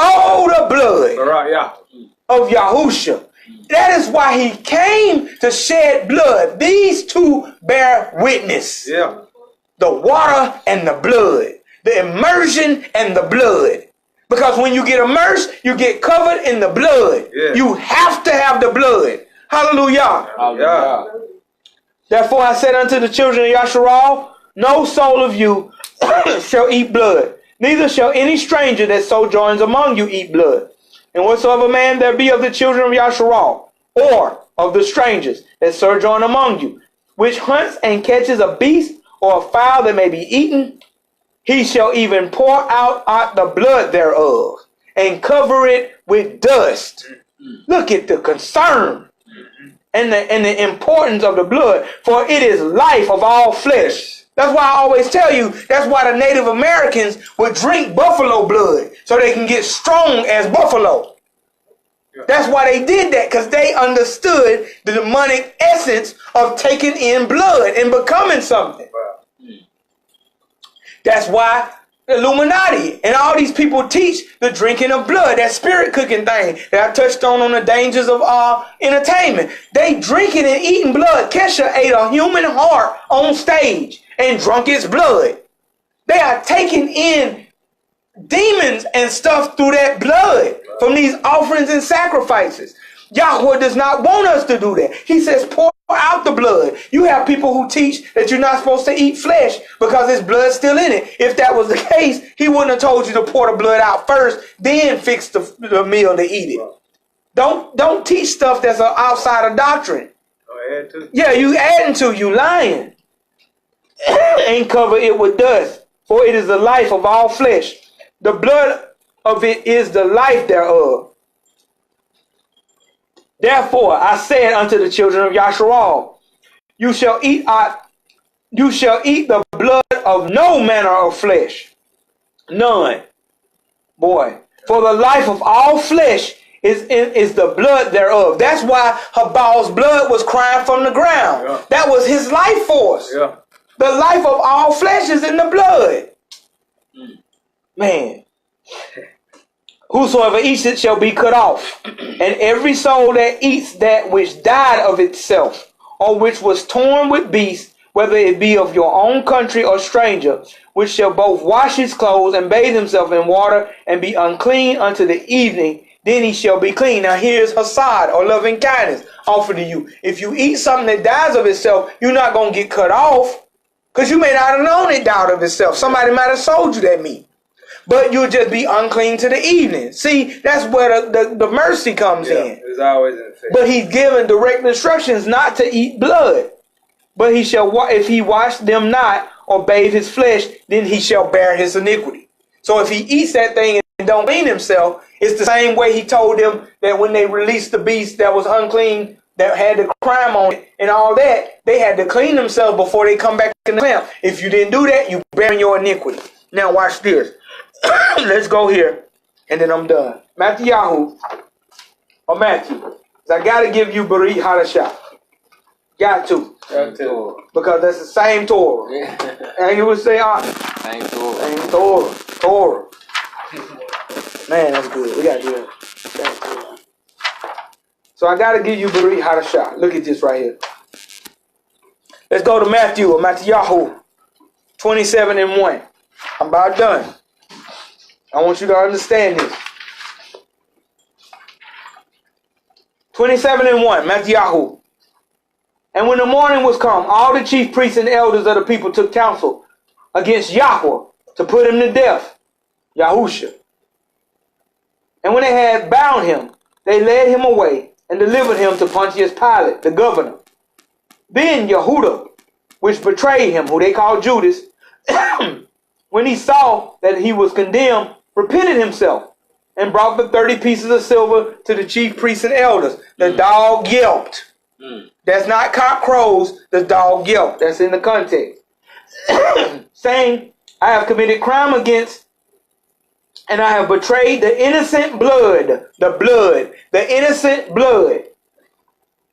All the blood Barak YAHUAH. Of Yahusha. That is why he came to shed blood. These two bear witness. Yeah. The water and the blood. The immersion and the blood. Because when you get immersed, you get covered in the blood. Yeah. You have to have the blood. Hallelujah. Hallelujah. Therefore I said unto the children of Yasharal, no soul of you shall eat blood. Neither shall any stranger that sojourns among you eat blood. And whatsoever man there be of the children of Yasharal, or of the strangers that sojourn among you, which hunts and catches a beast or a fowl that may be eaten, he shall even pour out the blood thereof, and cover it with dust. Look at the concern and the importance of the blood, for it is life of all flesh. That's why I always tell you, that's why the Native Americans would drink buffalo blood, so they can get strong as buffalo. Yeah. That's why they did that, because they understood the demonic essence of taking in blood and becoming something. Wow. That's why the Illuminati and all these people teach the drinking of blood, that spirit cooking thing that I touched on the dangers of entertainment. They drinking and eating blood. Kesha ate a human heart on stage and drunk its blood. They are taking in demons and stuff through that blood from these offerings and sacrifices. Yahuwah does not want us to do that. He says pour out the blood. You have people who teach that you're not supposed to eat flesh because there's blood still in it. If that was the case, he wouldn't have told you to pour the blood out first, then fix the meal to eat it. Don't teach stuff that's outside of doctrine. Yeah, you adding to, you lying. And cover it with dust, for it is the life of all flesh. The blood of it is the life thereof. Therefore I said unto the children of Yasharal, you shall eat the blood of no manner of flesh. None. Boy, for the life of all flesh is the blood thereof. That's why Habal's blood was crying from the ground. Yeah. That was his life force. Yeah. The life of all flesh is in the blood. Man. Whosoever eats it shall be cut off. And every soul that eats that which died of itself, or which was torn with beasts, whether it be of your own country or stranger, which shall both wash his clothes and bathe himself in water and be unclean unto the evening, then he shall be clean. Now here's hasad, or loving kindness, offered to you. If you eat something that dies of itself, you're not going to get cut off, because you may not have known it died of itself. Somebody might have sold you that meat. But you'll just be unclean to the evening. See, that's where the mercy comes in. It's always in effect. But he's given direct instructions not to eat blood. But he shall, if he wash them not, or bathe his flesh, then he shall bear his iniquity. So if he eats that thing and don't clean himself, it's the same way he told them that when they released the beast that was unclean, that had the crime on it and all that, they had to clean themselves before they come back in the camp. If you didn't do that, you bear your iniquity. Now watch this. Let's go here, and then I'm done. Matthew YAHUAH, or Matthew. So I got to give you Barak YAHUAH. Got to. Because that's the same Torah. Yeah. And you would say, Same Torah. same Torah. Man, that's good. We got to do that. So I got to give you Barak YAHUAH. Look at this right here. Let's go to Matthew, or Matthew YAHUAH, 27:1. I'm about done. I want you to understand this. 27:1, Matthew YAHUAH. And when the morning was come, all the chief priests and elders of the people took counsel against Yahweh to put him to death, Yahusha. And when they had bound him, they led him away and delivered him to Pontius Pilate, the governor. Then Yehuda, which betrayed him, who they called Judas, when he saw that he was condemned, repented himself and brought the 30 pieces of silver to the chief priests and elders. The dog yelped. That's not cock crows. The dog yelped. That's in the context. Saying, I have committed crime against, and I have betrayed the innocent blood. The innocent blood.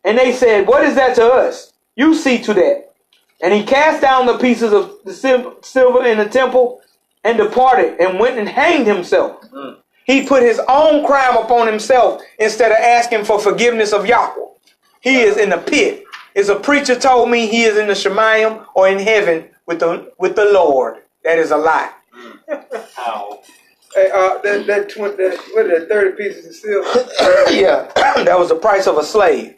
And they said, what is that to us? You see to that. And he cast down the pieces of the silver in the temple and departed and went and hanged himself. He put his own crime upon himself instead of asking for forgiveness of Yahweh. He is in the pit. As a preacher told me, he is in the Shemayim, or in heaven with the Lord. That is a lie. How? Hey, that 30 pieces of silver? Yeah, that was the price of a slave.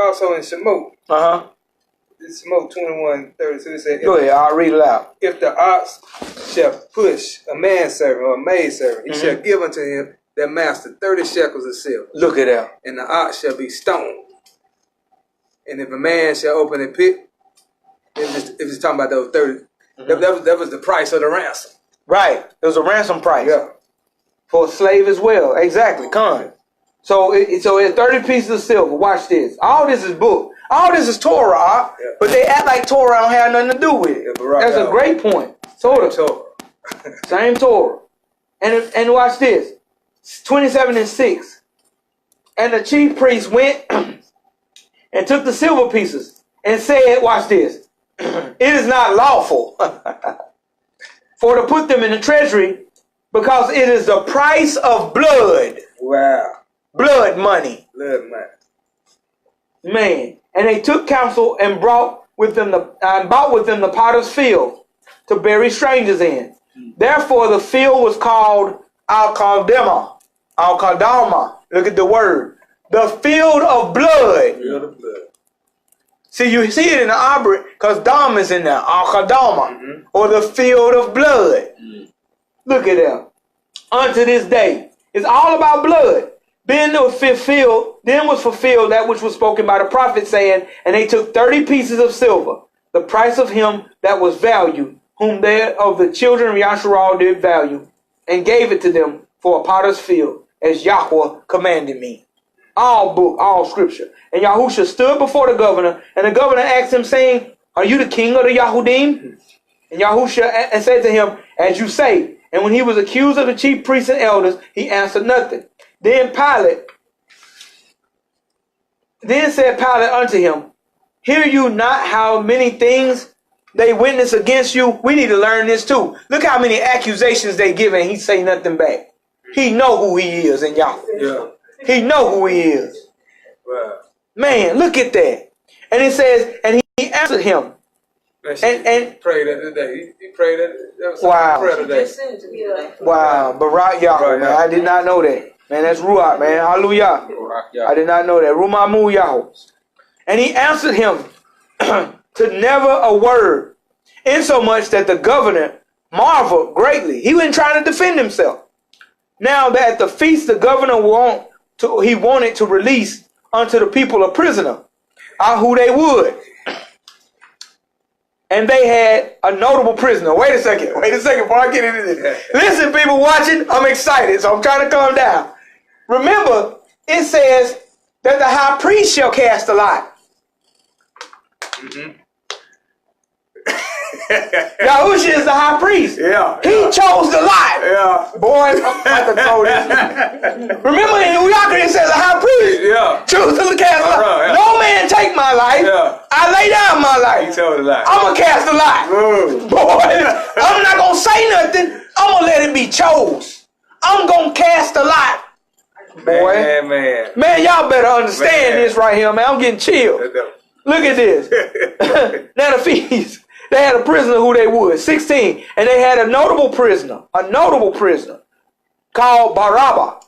Also in Shemot. Uh-huh. Shemot 21:32, it said, Go ahead, I'll read it out. if the ox shall push a manservant or a maidservant, he shall give unto him their master 30 shekels of silver. Look at that. And the ox shall be stoned. And if a man shall open a pit, if it's talking about those 30, that was the price of the ransom. Right. It was a ransom price. Yeah. For a slave as well. Exactly. Con. So it's 30 pieces of silver. Watch this. All this is book. All this is Torah, but they act like Torah don't have nothing to do with it. That's a great point. Torah. Same Torah. And watch this. 27:6. And the chief priest went and took the silver pieces and said, watch this, it is not lawful for to put them in the treasury, because it is the price of blood. Wow. Blood money. Blood money. Man. And they took counsel and bought with them the potter's field to bury strangers in. Therefore the field was called Al-Qadama. Al-Qadama. Look at the word. The field of blood. Field of blood. See, you see it in the Abayt, because Dam is in there. Al-Qadama. Or the field of blood. Look at that. Unto this day. It's all about blood. Then was fulfilled that which was spoken by the prophet, saying, and they took 30 pieces of silver, the price of him that was valued, whom they of the children of Yasharal did value, and gave it to them for a potter's field, as Yahweh commanded me. All book, all scripture. And Yahusha stood before the governor, and the governor asked him, saying, are you the king of the Yahudim? And Yahusha said to him, as you say. And when he was accused of the chief priests and elders, he answered nothing. Then said Pilate unto him, hear you not how many things they witness against you? We need to learn this too. Look how many accusations they give and he say nothing back. He know who he is in Yahweh. Yeah. He know who he is. Wow. Man, look at that. And it says, and he answered him And prayed that today. He prayed that. Wow. Prayer today. Just sent it to me like wow, Barak YAHUAH, man, I did not know that. Man, that's Ruach, man. Hallelujah. I did not know that. Rumamu Yahweh. And he answered him to never a word, insomuch that the governor marveled greatly. He wasn't trying to defend himself. Now that at the feast the governor wanted to release unto the people a prisoner, who they would. And they had a notable prisoner. Wait a second before I get into this. Listen, people watching, I'm excited, so I'm trying to calm down. Remember, it says that the high priest shall cast a lot. Yahusha is the high priest. Yeah. He chose the lot. Yeah. Boy, I'm about to throw this. Remember in Uyaka it says the high priest. Yeah. Choose to cast a lot. Yeah. No man take my life. Yeah. I lay down my life. He told a lie. I'm going to cast a lot. Boy, I'm not going to say nothing. I'm going to let it be chose. I'm going to cast a lot. Boy. Man, y'all better understand this right here, man. I'm getting chilled. Look at this. Now the feast, they had a prisoner who they would. 16. And they had a notable prisoner called Barabbas.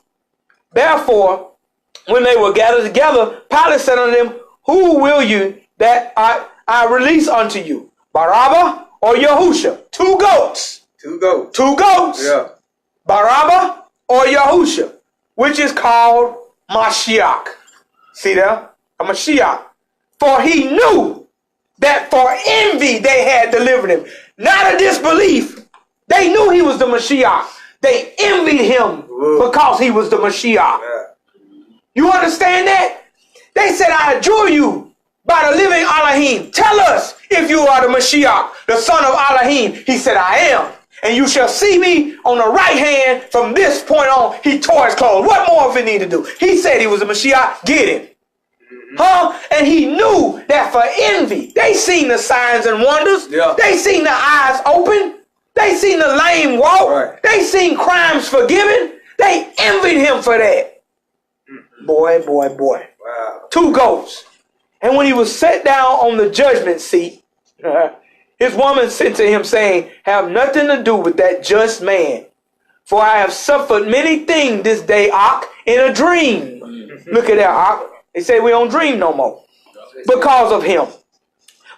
Therefore, when they were gathered together, Pilate said unto them, who will you that I release unto you? Barabbas or Yahusha? Two goats. Yeah. Barabbas or Yahusha, which is called Mashiach. See there? A Mashiach. For he knew that for envy they had delivered him. Not a disbelief. They knew he was the Mashiach. They envied him because he was the Mashiach. Yeah. You understand that? They said, I adjure you by the living Elohim. Tell us if you are the Mashiach, the son of Elohim. He said, I am. And you shall see me on the right hand from this point on. He tore his clothes. What more if he need to do? He said he was a Mashiach. Get him. And he knew that for envy, they seen the signs and wonders. Yeah. They seen the eyes open. They seen the lame walk. Right. They seen crimes forgiven. They envied him for that. Boy. Wow. Two goats. And when he was set down on the judgment seat, his woman sent to him saying, have nothing to do with that just man. For I have suffered many things this day, in a dream. Look at that, They say we don't dream no more because of him.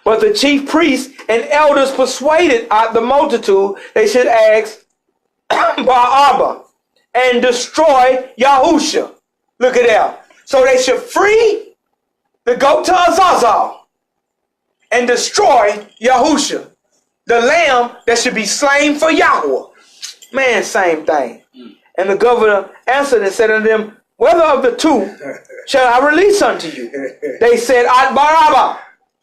But the chief priests and elders persuaded the multitude they should ask Barabbas and destroy Yahusha. Look at that. So they should free the goat to Azazel and destroy Yahusha, the lamb that should be slain for Yahweh. Man, same thing. And the governor answered and said unto them, whether of the two shall I release unto you? They said, At Barabbas.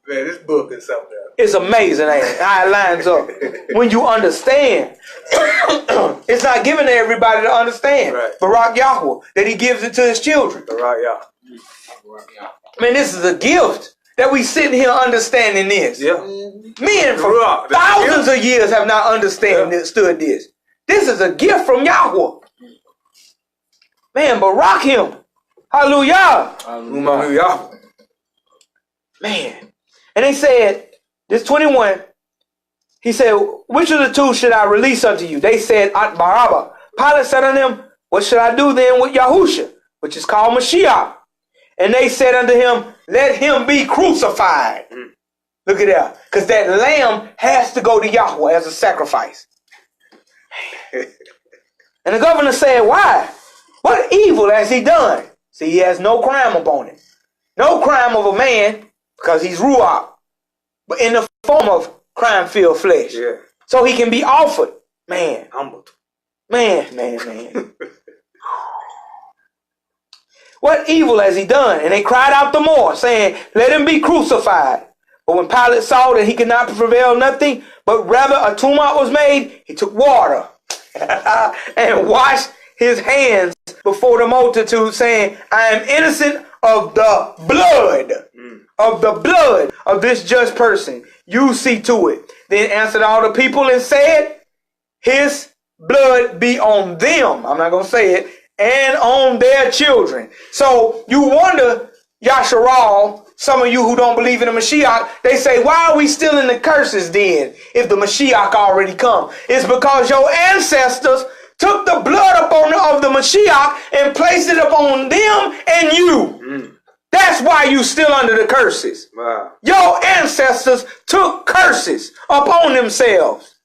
Man, this book is something else. It's amazing, ain't it? How it lines up. When you understand, it's not given to everybody to understand. Right. Barak YAHUAH, that he gives it to his children. Barak YAHUAH. Man, this is a gift that we sitting here understanding this. Yeah. Men for thousands of years have not understood this. This is a gift from Yahweh. Man, Barak him. Hallelujah. Hallelujah. Man. And they said, this 21, he said, which of the two should I release unto you? They said, At Barabbas. Pilate said unto them, what should I do then with Yahusha, which is called Mashiach? And they said unto him, let him be crucified. Look at that. Because that lamb has to go to Yahweh as a sacrifice. And the governor said, why? What evil has he done? See, he has no crime upon him. No crime of a man, because he's Ruach, but in the form of crime-filled flesh. Yeah. So he can be offered. Man, humbled. Man. What evil has he done? And they cried out the more, saying, let him be crucified. But when Pilate saw that he could not prevail nothing, but rather a tumult was made, he took water and washed his hands before the multitude, saying, I am innocent of the blood, of this just person. You see to it. Then answered all the people and said, his blood be on them. I'm not going to say it. And on their children. So you wonder, Yasharal, Some of you who don't believe in the Mashiach, they say, why are we still in the curses then if the Mashiach already come? It's because your ancestors took the blood of the Mashiach and placed it upon them and you. That's why you still under the curses. Wow. Your ancestors took curses upon themselves.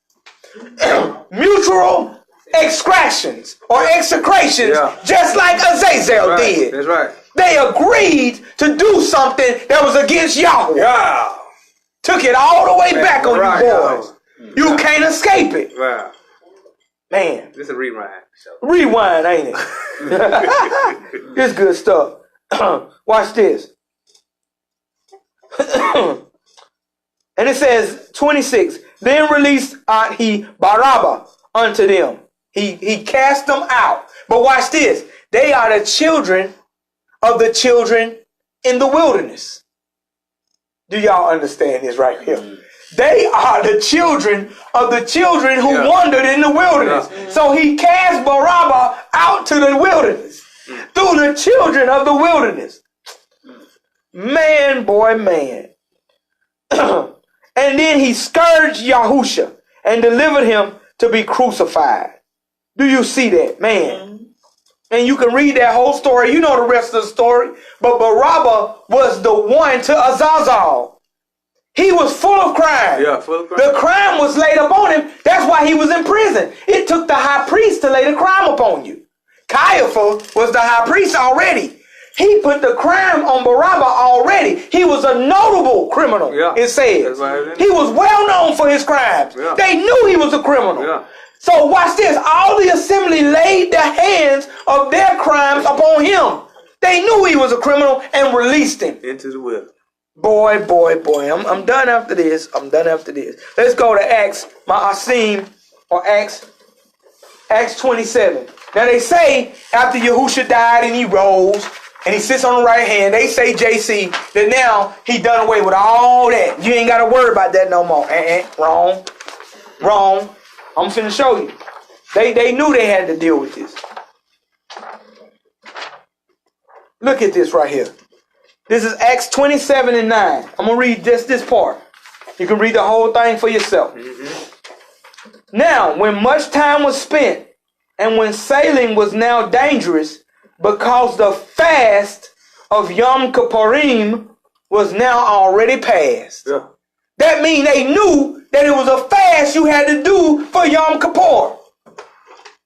Mutual excretions or execrations, just like Azazel did. That's right. They agreed to do something that was against Yahweh. Yeah. Took it all the way back on you boys. You can't escape it. Wow. Man. This is a rewind. Rewind, ain't it? This good stuff. Watch this. And it says 26. Then released he Barabbas unto them. He cast them out. But watch this. They are the children of the children in the wilderness. Do y'all understand this right here? They are the children of the children who wandered in the wilderness. So he cast Barabbas out to the wilderness through the children of the wilderness. Man, boy, man. And then he scourged Yahusha and delivered him to be crucified. Do you see that, man? And you can read that whole story. You know the rest of the story. But Barabbas was the one to Azazel. He was full of crime. Yeah, full of crime. The crime was laid upon him. That's why he was in prison. It took the high priest to lay the crime upon you. Caiaphas was the high priest already. He put the crime on Barabbas already. He was a notable criminal, it says. He was well known for his crimes. They knew he was a criminal. So watch this. All the assembly laid their hands of their crimes upon him. They knew he was a criminal and released him. Into the will. Boy. I'm done after this. Let's go to Acts, Ma'asim, or Acts 27. Now they say after Yahusha died and he rose and he sits on the right hand, they say, JC, that now he done away with all that. You ain't got to worry about that no more. Wrong. I'm finna show you. They knew they had to deal with this. Look at this right here. This is Acts 27 and 9. I'm going to read just this part. You can read the whole thing for yourself. Now, when much time was spent, and when sailing was now dangerous, because the fast of Yum Kaparym was now already past. That means they knew that it was a fast you had to do for Yom Kippur.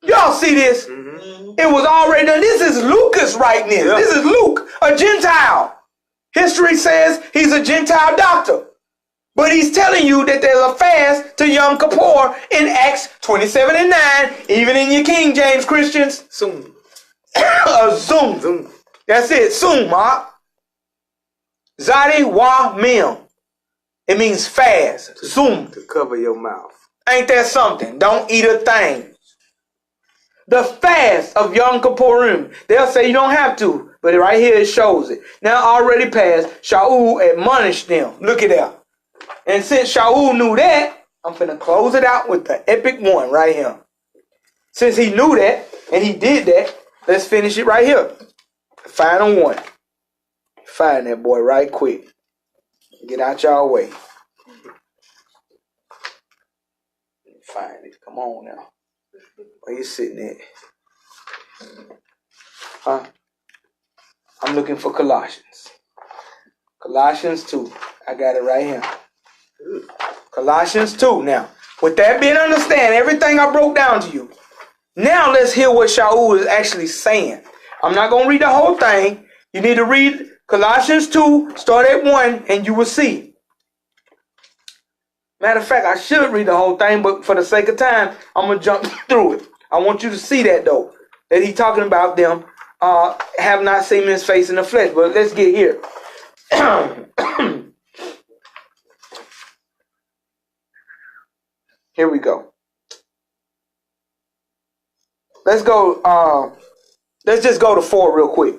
Y'all see this? It was already done. This is Lucas writing this. This is Luke, a Gentile. History says he's a Gentile doctor. But he's telling you that there's a fast to Yom Kippur in Acts 27 and 9, even in your King James Christians. Zoom. Zoom. That's it. Zoom, Mark. Zadi wa mim. It means fast. Zoom. To cover your mouth. Ain't that something? Don't eat a thing. The fast of Yom Kippurim. They'll say you don't have to, but right here it shows it. Now already passed, Shaul admonished them. Look at that. And since Shaul knew that, I'm finna close it out with the epic one right here. Since he knew that, and he did that, let's finish it right here. Final one. Find that boy right quick. Get out y'all way. Find it. Come on now. Where you sitting at? Huh? I'm looking for Colossians. Colossians 2. I got it right here. Colossians 2. Now, with that being understand, everything I broke down to you. Now let's hear what Shaul is actually saying. I'm not going to read the whole thing. You need to read Colossians 2, start at 1, and you will see. Matter of fact, I should read the whole thing, but for the sake of time, I'm going to jump through it. I want you to see that, though, that he's talking about them have not seen his face in the flesh. But let's get here. Here we go. Let's go. Let's just go to 4 real quick.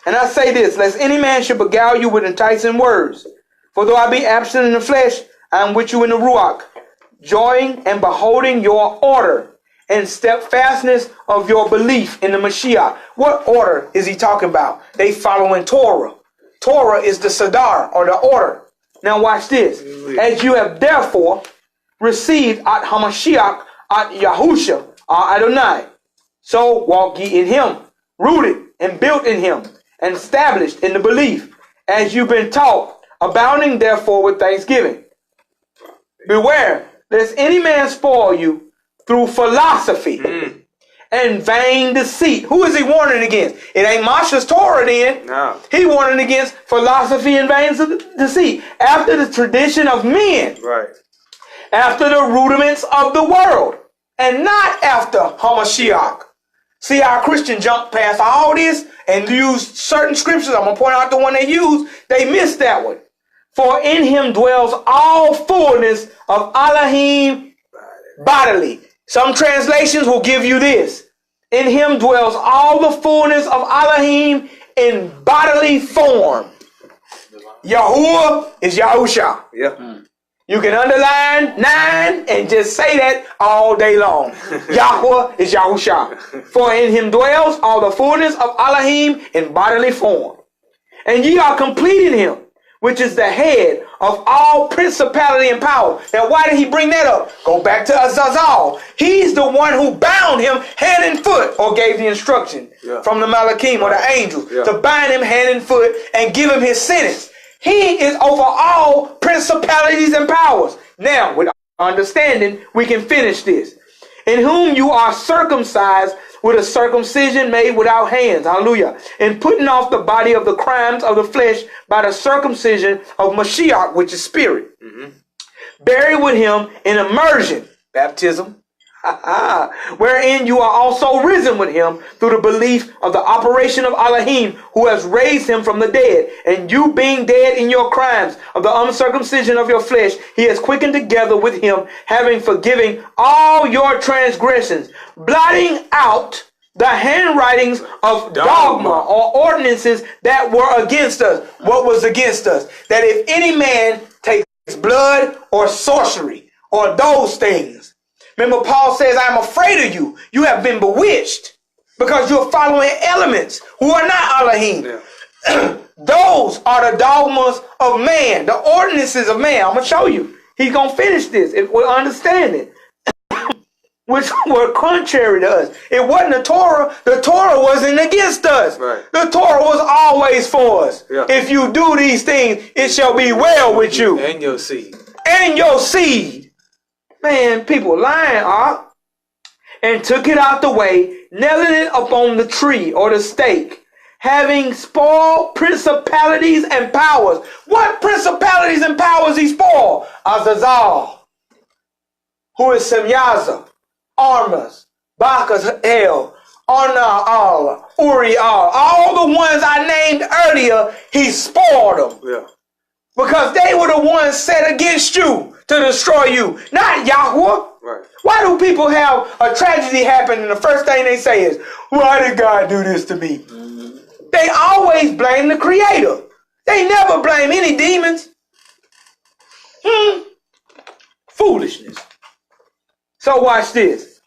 And I say this, lest any man should beguile you with enticing words. For though I be absent in the flesh, I am with you in the Ruach, joying and beholding your order and steadfastness of your belief in the Mashiach. What order is he talking about? They following Torah. Torah is the Sadar, or the order. Now watch this. As you have therefore received at Hamashiach, at Yahusha, Adonai, so walk ye in him, rooted and built in him, and established in the belief, as you've been taught, abounding therefore with thanksgiving. Beware, lest any man spoil you through philosophy and vain deceit. Who is he warning against? It ain't Moshe's Torah then. No. He warning against philosophy and vain deceit. After the tradition of men. Right. After the rudiments of the world. And not after Hamashiach. See how Christians jump past all this and use certain scriptures. I'm going to point out the one they use. They missed that one. For in him dwells all fullness of Elohim bodily. Some translations will give you this. In him dwells all the fullness of Elohim in bodily form. Yahuwah is Yahusha. Yeah. You can underline 9 and just say that all day long. Yahuwah is Yahusha. For in him dwells all the fullness of Elohim in bodily form. And ye are complete in him, which is the head of all principality and power. Now, why did he bring that up? Go back to Azazal. He's the one who bound him hand and foot, or gave the instruction from the Malachim or the angels to bind him hand and foot and give him his sentence. He is over all principalities and powers. Now, with understanding, we can finish this. In whom you are circumcised with a circumcision made without hands. Hallelujah. And putting off the body of the crimes of the flesh by the circumcision of Mashiach, which is spirit. Buried with him in immersion, baptism, wherein you are also risen with him through the belief of the operation of Elohim, who has raised him from the dead. And you being dead in your crimes of the uncircumcision of your flesh, he has quickened together with him, having forgiven all your transgressions, blotting out the handwritings of dogma or ordinances that were against us. What was against us? That if any man takes blood or sorcery or those things. Remember, Paul says, I am afraid of you. You have been bewitched because you're following elements who are not Elohim. Those are the dogmas of man, the ordinances of man. I'm going to show you. He's going to finish this if we understand it. Which were contrary to us. It wasn't the Torah. The Torah wasn't against us. Right. The Torah was always for us. Yeah. If you do these things, it shall be well with you. And your seed. And your seed. Man, people lying, and took it out the way, nailing it upon the tree or the stake, having spoiled principalities and powers. What principalities and powers he spoiled? Azazal, who is Semyaza, Armas, Bakaz-El, Arna-Al, Uri-Al, all the ones I named earlier, he spoiled them. Yeah. Because they were the ones set against you to destroy you, not Yahuwah. Right. Why do people have a tragedy happen and the first thing they say is, why did God do this to me? They always blame the Creator. They never blame any demons. Foolishness. So watch this.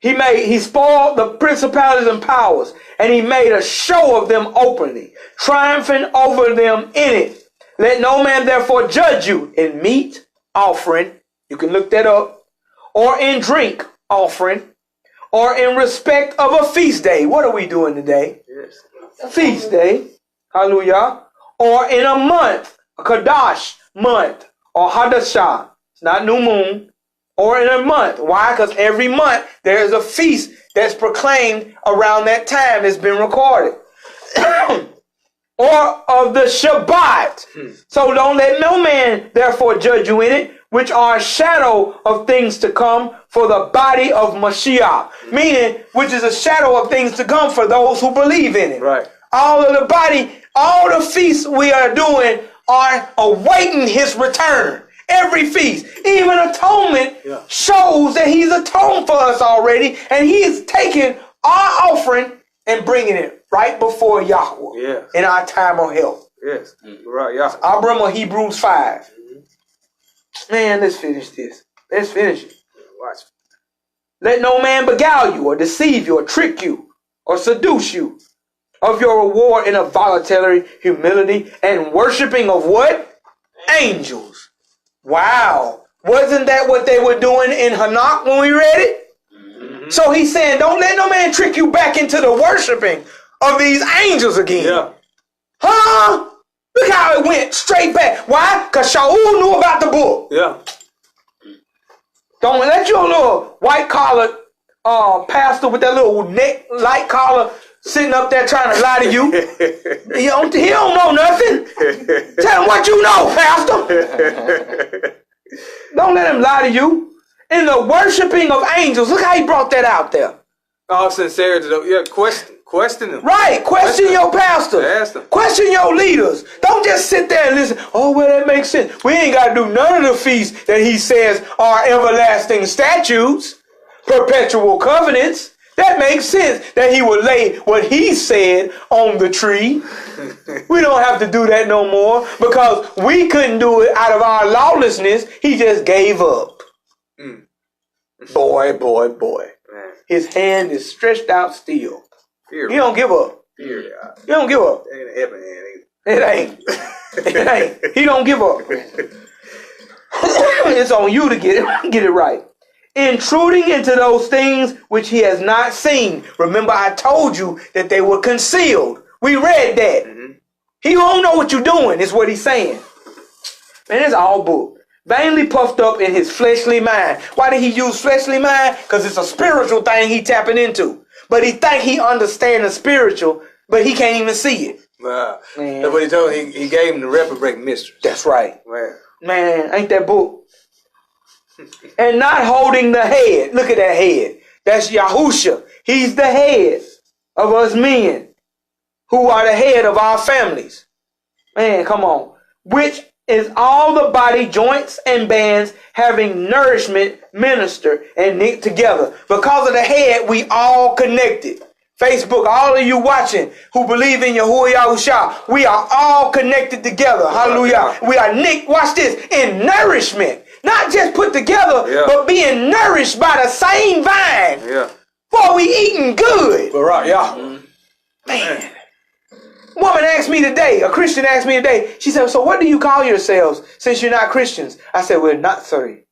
He spoiled the principalities and powers, and he made a show of them openly, triumphing over them in it. Let no man therefore judge you in meat offering, you can look that up, or in drink offering, or in respect of a feast day. What are we doing today? Yes. A feast day. Hallelujah. Or in a month, a Kadash month, or Hadashah. It's not new moon. Or in a month. Why? Because every month there is a feast that's proclaimed around that time. It's been recorded. Or of the Shabbat. So don't let no man therefore judge you in it, which are a shadow of things to come for the body of Mashiach. Meaning, which is a shadow of things to come for those who believe in it. Right. All of the body, all the feasts we are doing are awaiting his return. Every feast, even atonement, shows that he's atoned for us already, and he is taking our offering and bringing it right before Yahuwah in our time of help. Yes, right. Yeah. Abram of Hebrews 5. Man, let's finish this. Let's finish it. Watch. Let no man beguile you, or deceive you, or trick you, or seduce you, of your reward in a voluntary humility and worshiping of what? Angels. Wow. Wasn't that what they were doing in Enoch when we read it? Mm-hmm. So he's saying, don't let no man trick you back into the worshiping of these angels again. Yeah. Huh? Look how it went straight back. Why? Because Shaul knew about the book. Yeah. Don't let your little white collar pastor with that little neck light collar sitting up there trying to lie to you. he don't know nothing. Tell him what you know, pastor. Don't let him lie to you. In the worshiping of angels, look how he brought that out there. All sincerity, though. Yeah, question them. Right, question your pastor. Ask them. Question your leaders. Don't just sit there and listen. Oh, well, that makes sense. We ain't got to do none of the feasts that he says are everlasting statutes, perpetual covenants. That makes sense that he would lay what he said on the tree. We don't have to do that no more because we couldn't do it out of our lawlessness. He just gave up. Mm. Boy. Man. His hand is stretched out still. He don't give up. He don't give up. Ain't a helping hand either. It ain't. He don't give up. It's on you to get it right. Intruding into those things which he has not seen. Remember, I told you that they were concealed. We read that. Mm-hmm. He don't know what you're doing, is what he's saying. Man, it's all book. Vainly puffed up in his fleshly mind. Why did he use fleshly mind? Because it's a spiritual thing he tapping into. But he think he understand the spiritual, but he can't even see it. Wow. That's what he told him. He gave him the reprobate mysteries. That's right. Wow. Man, ain't that book? And not holding the head. Look at that head. That's Yahusha. He's the head of us men who are the head of our families. Man, come on. Which is all the body, joints and bands, having nourishment, minister, and knit together. Because of the head, we all connected. Facebook, all of you watching who believe in Yahuwah Yahushua, we are all connected together. Hallelujah. We are knit, watch this, in nourishment. Not just put together, but being nourished by the same vine. Yeah. Boy, we eating good. Barak YAHUAH. Man. Woman asked me today, a Christian asked me today, she said, so what do you call yourselves since you're not Christians? I said, we're Nazarene.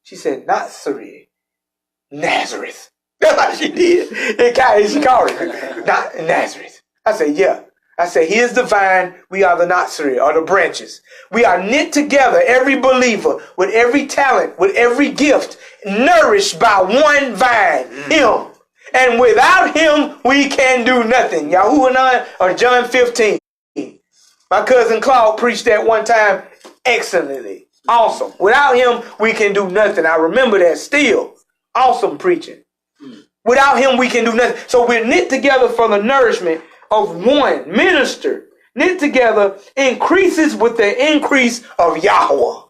She said, Nazarene. Nazareth. That's how she did. She called it. Nazareth. I said, yeah. I said, here's the vine, we are the Nazarene, or the branches. We are knit together, every believer, with every talent, with every gift, nourished by one vine, him. And without him, we can do nothing. Yahuwah 9 or John 15. My cousin Claude preached that one time excellently. Awesome. Without him, we can do nothing. I remember that still. Awesome preaching. Without him, we can do nothing. So we're knit together for the nourishment of one minister. Knit together increases with the increase of Yahuwah.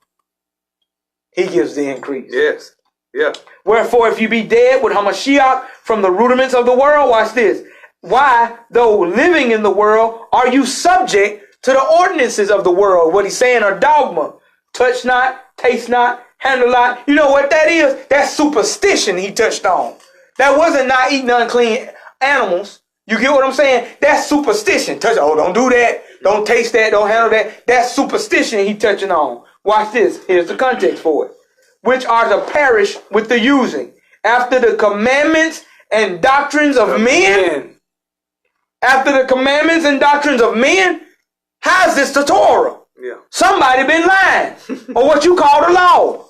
He gives the increase. Yes. Yeah. Wherefore, if you be dead with Hamashiach from the rudiments of the world, watch this. Why, though living in the world, are you subject to the ordinances of the world? What he's saying are dogma. Touch not, taste not, handle not. You know what that is? That's superstition he touched on. That wasn't not eating unclean animals. You get what I'm saying? That's superstition. Don't do that. Don't taste that. Don't handle that. That's superstition he touching on. Watch this. Here's the context for it. Which are to perish with the using. After the commandments and doctrines of men. After the commandments and doctrines of men. How's this the Torah? Yeah. Somebody been lying. Or what you call the law.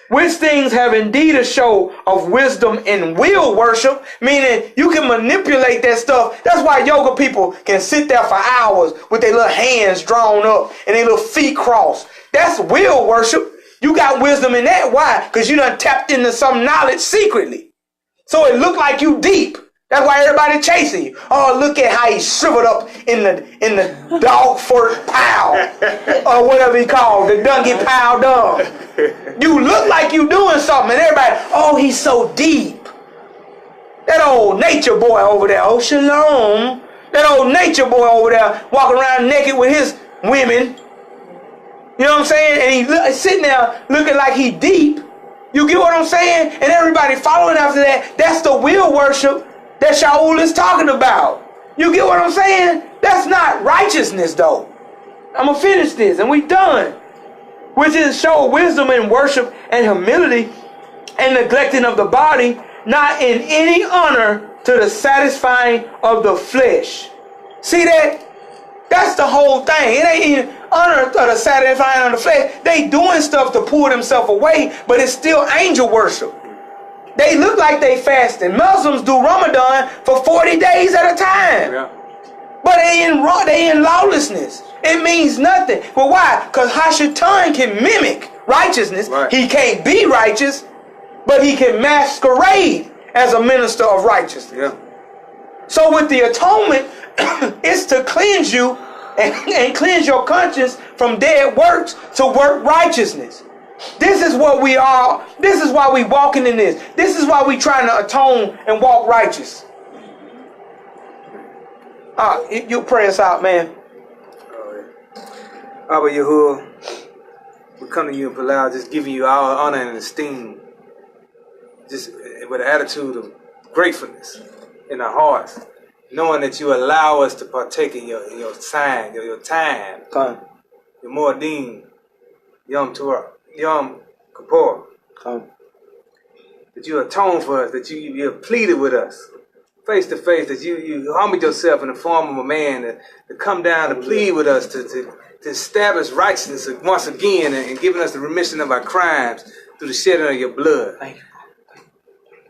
Which things have indeed a show of wisdom in will worship, meaning you can manipulate that stuff. That's why yoga people can sit there for hours with their little hands drawn up and their little feet crossed. That's will worship. You got wisdom in that. Why? Because you done tapped into some knowledge secretly. So it look like you deep. That's why everybody chasing you. Oh, look at how he shriveled up in the dog fort pile. Or whatever he called, the donkey pile dung. You look like you doing something and everybody, oh, he's so deep. That old nature boy over there, oh, shalom. That old nature boy over there walking around naked with his women. You know what I'm saying? And he's sitting there looking like he deep. You get what I'm saying? And everybody following after that. That's the will worship that Shaul is talking about. You get what I'm saying? That's not righteousness, though. I'm going to finish this, and we done. Which is show wisdom in worship and humility and neglecting of the body, not in any honor to the satisfying of the flesh. See that? That's the whole thing. It ain't even honor to the satisfying of the flesh. They doing stuff to pull themselves away, but it's still angel worship. They look like they fasting. Muslims do Ramadan for 40 days at a time. Yeah. But they in lawlessness. It means nothing. But why? Because Hashatan can mimic righteousness. Right. He can't be righteous, but he can masquerade as a minister of righteousness. Yeah. So with the atonement, it's to cleanse you and cleanse your conscience from dead works to work righteousness. This is what we are. This is why we walking in this. This is why we trying to atone and walk righteous. You pray us out, man. Abayt YAHUAH, we come to you in Palau, just giving you our honor and esteem, just with an attitude of gratefulness in our hearts, knowing that you allow us to partake in your time, your Moedim, Yum Kaparym, that you atone for us, that you have pleaded with us, face to face, that you humbled yourself in the form of a man to come down to plead with us, to establish righteousness once again and giving us the remission of our crimes through the shedding of your blood. Thank you.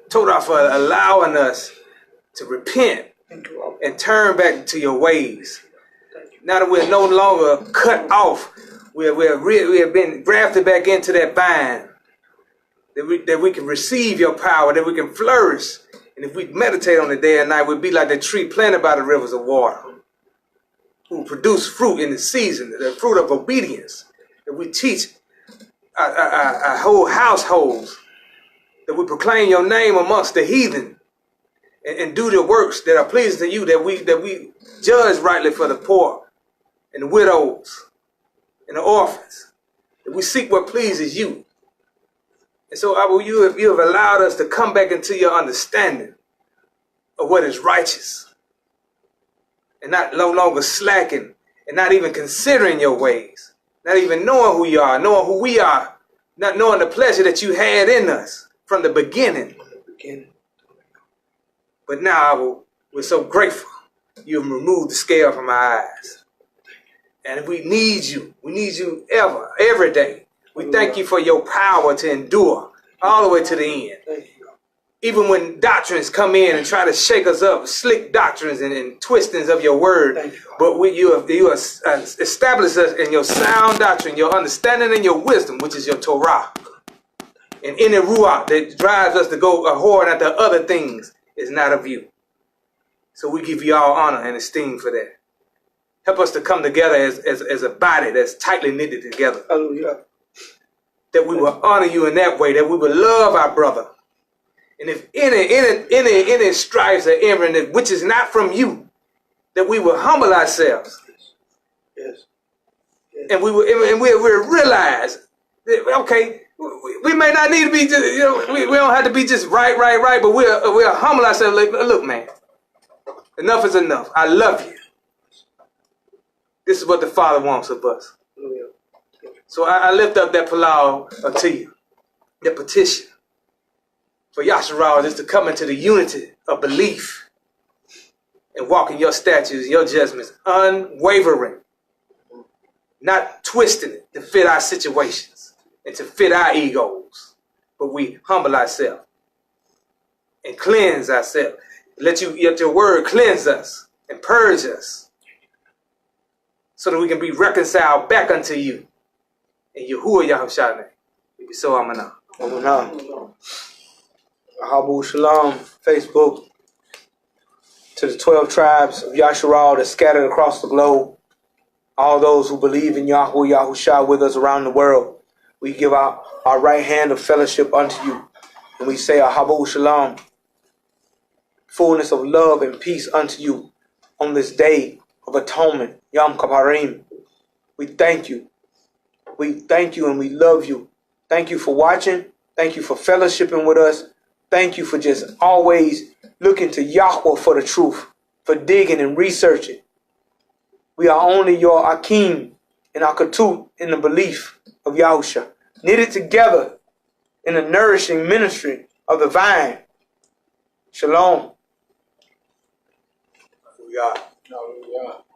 Torah for allowing us to repent and turn back to your ways. Now that we're no longer cut off, we have been grafted back into that vine, that we can receive your power, that we can flourish. And if we meditate on it day and night, we'll be like the tree planted by the rivers of water, who produce fruit in the season, the fruit of obedience, that we teach our whole households, that we proclaim your name amongst the heathen, and do the works that are pleasing to you, that we judge rightly for the poor and the widows and the orphans, that we seek what pleases you. And so, Abba, you have allowed us to come back into your understanding of what is righteous, and no longer slacking, and not even considering your ways, not even knowing who you are, knowing who we are, not knowing the pleasure that you had in us from the beginning. But now, Abba, we're so grateful you have removed the scale from our eyes. And we need you. We need you every day. We thank you for your power to endure all the way to the end. Even when doctrines come in and try to shake us up, slick doctrines and twistings of your word, but you have established us in your sound doctrine, your understanding and your wisdom, which is your Torah. And any ruach that drives us to go a-whoring after other things is not of you. So we give you all honor and esteem for that. Help us to come together as a body that's tightly knitted together. Hallelujah. That we will honor you in that way, that we will love our brother. And if any strifes or envy which is not from you, that we will humble ourselves. Yes. And we'll realize that, okay, we may not need to be just, we don't have to be just right, but we'll humble ourselves. Like, look, man, enough is enough. I love you. This is what the Father wants of us. So I lift up that palau to you, that petition for Yahshay is to come into the unity of belief and walk in your statutes, your judgments, unwavering, not twisting it to fit our situations and to fit our egos, but we humble ourselves and cleanse ourselves. Let your word cleanse us and purge us so that we can be reconciled back unto you. In Yahuwah Yahushay name. It be so, Amanah. Amanah. Ahabu Shalom, Facebook, to the 12 tribes of Yahshay that scattered across the globe, all those who believe in Yahuwah Yahushay with us around the world. We give our right hand of fellowship unto you, and we say Ahabu Shalom, fullness of love and peace unto you on this day of atonement, Yum Kaparym. We thank you. We thank you and we love you. Thank you for watching. Thank you for fellowshipping with us. Thank you for just always looking to Yahuwah for the truth, for digging and researching. We are only your Akim and Akatut in the belief of Yahusha, knitted together in the nourishing ministry of the vine. Shalom. Hallelujah. Hallelujah.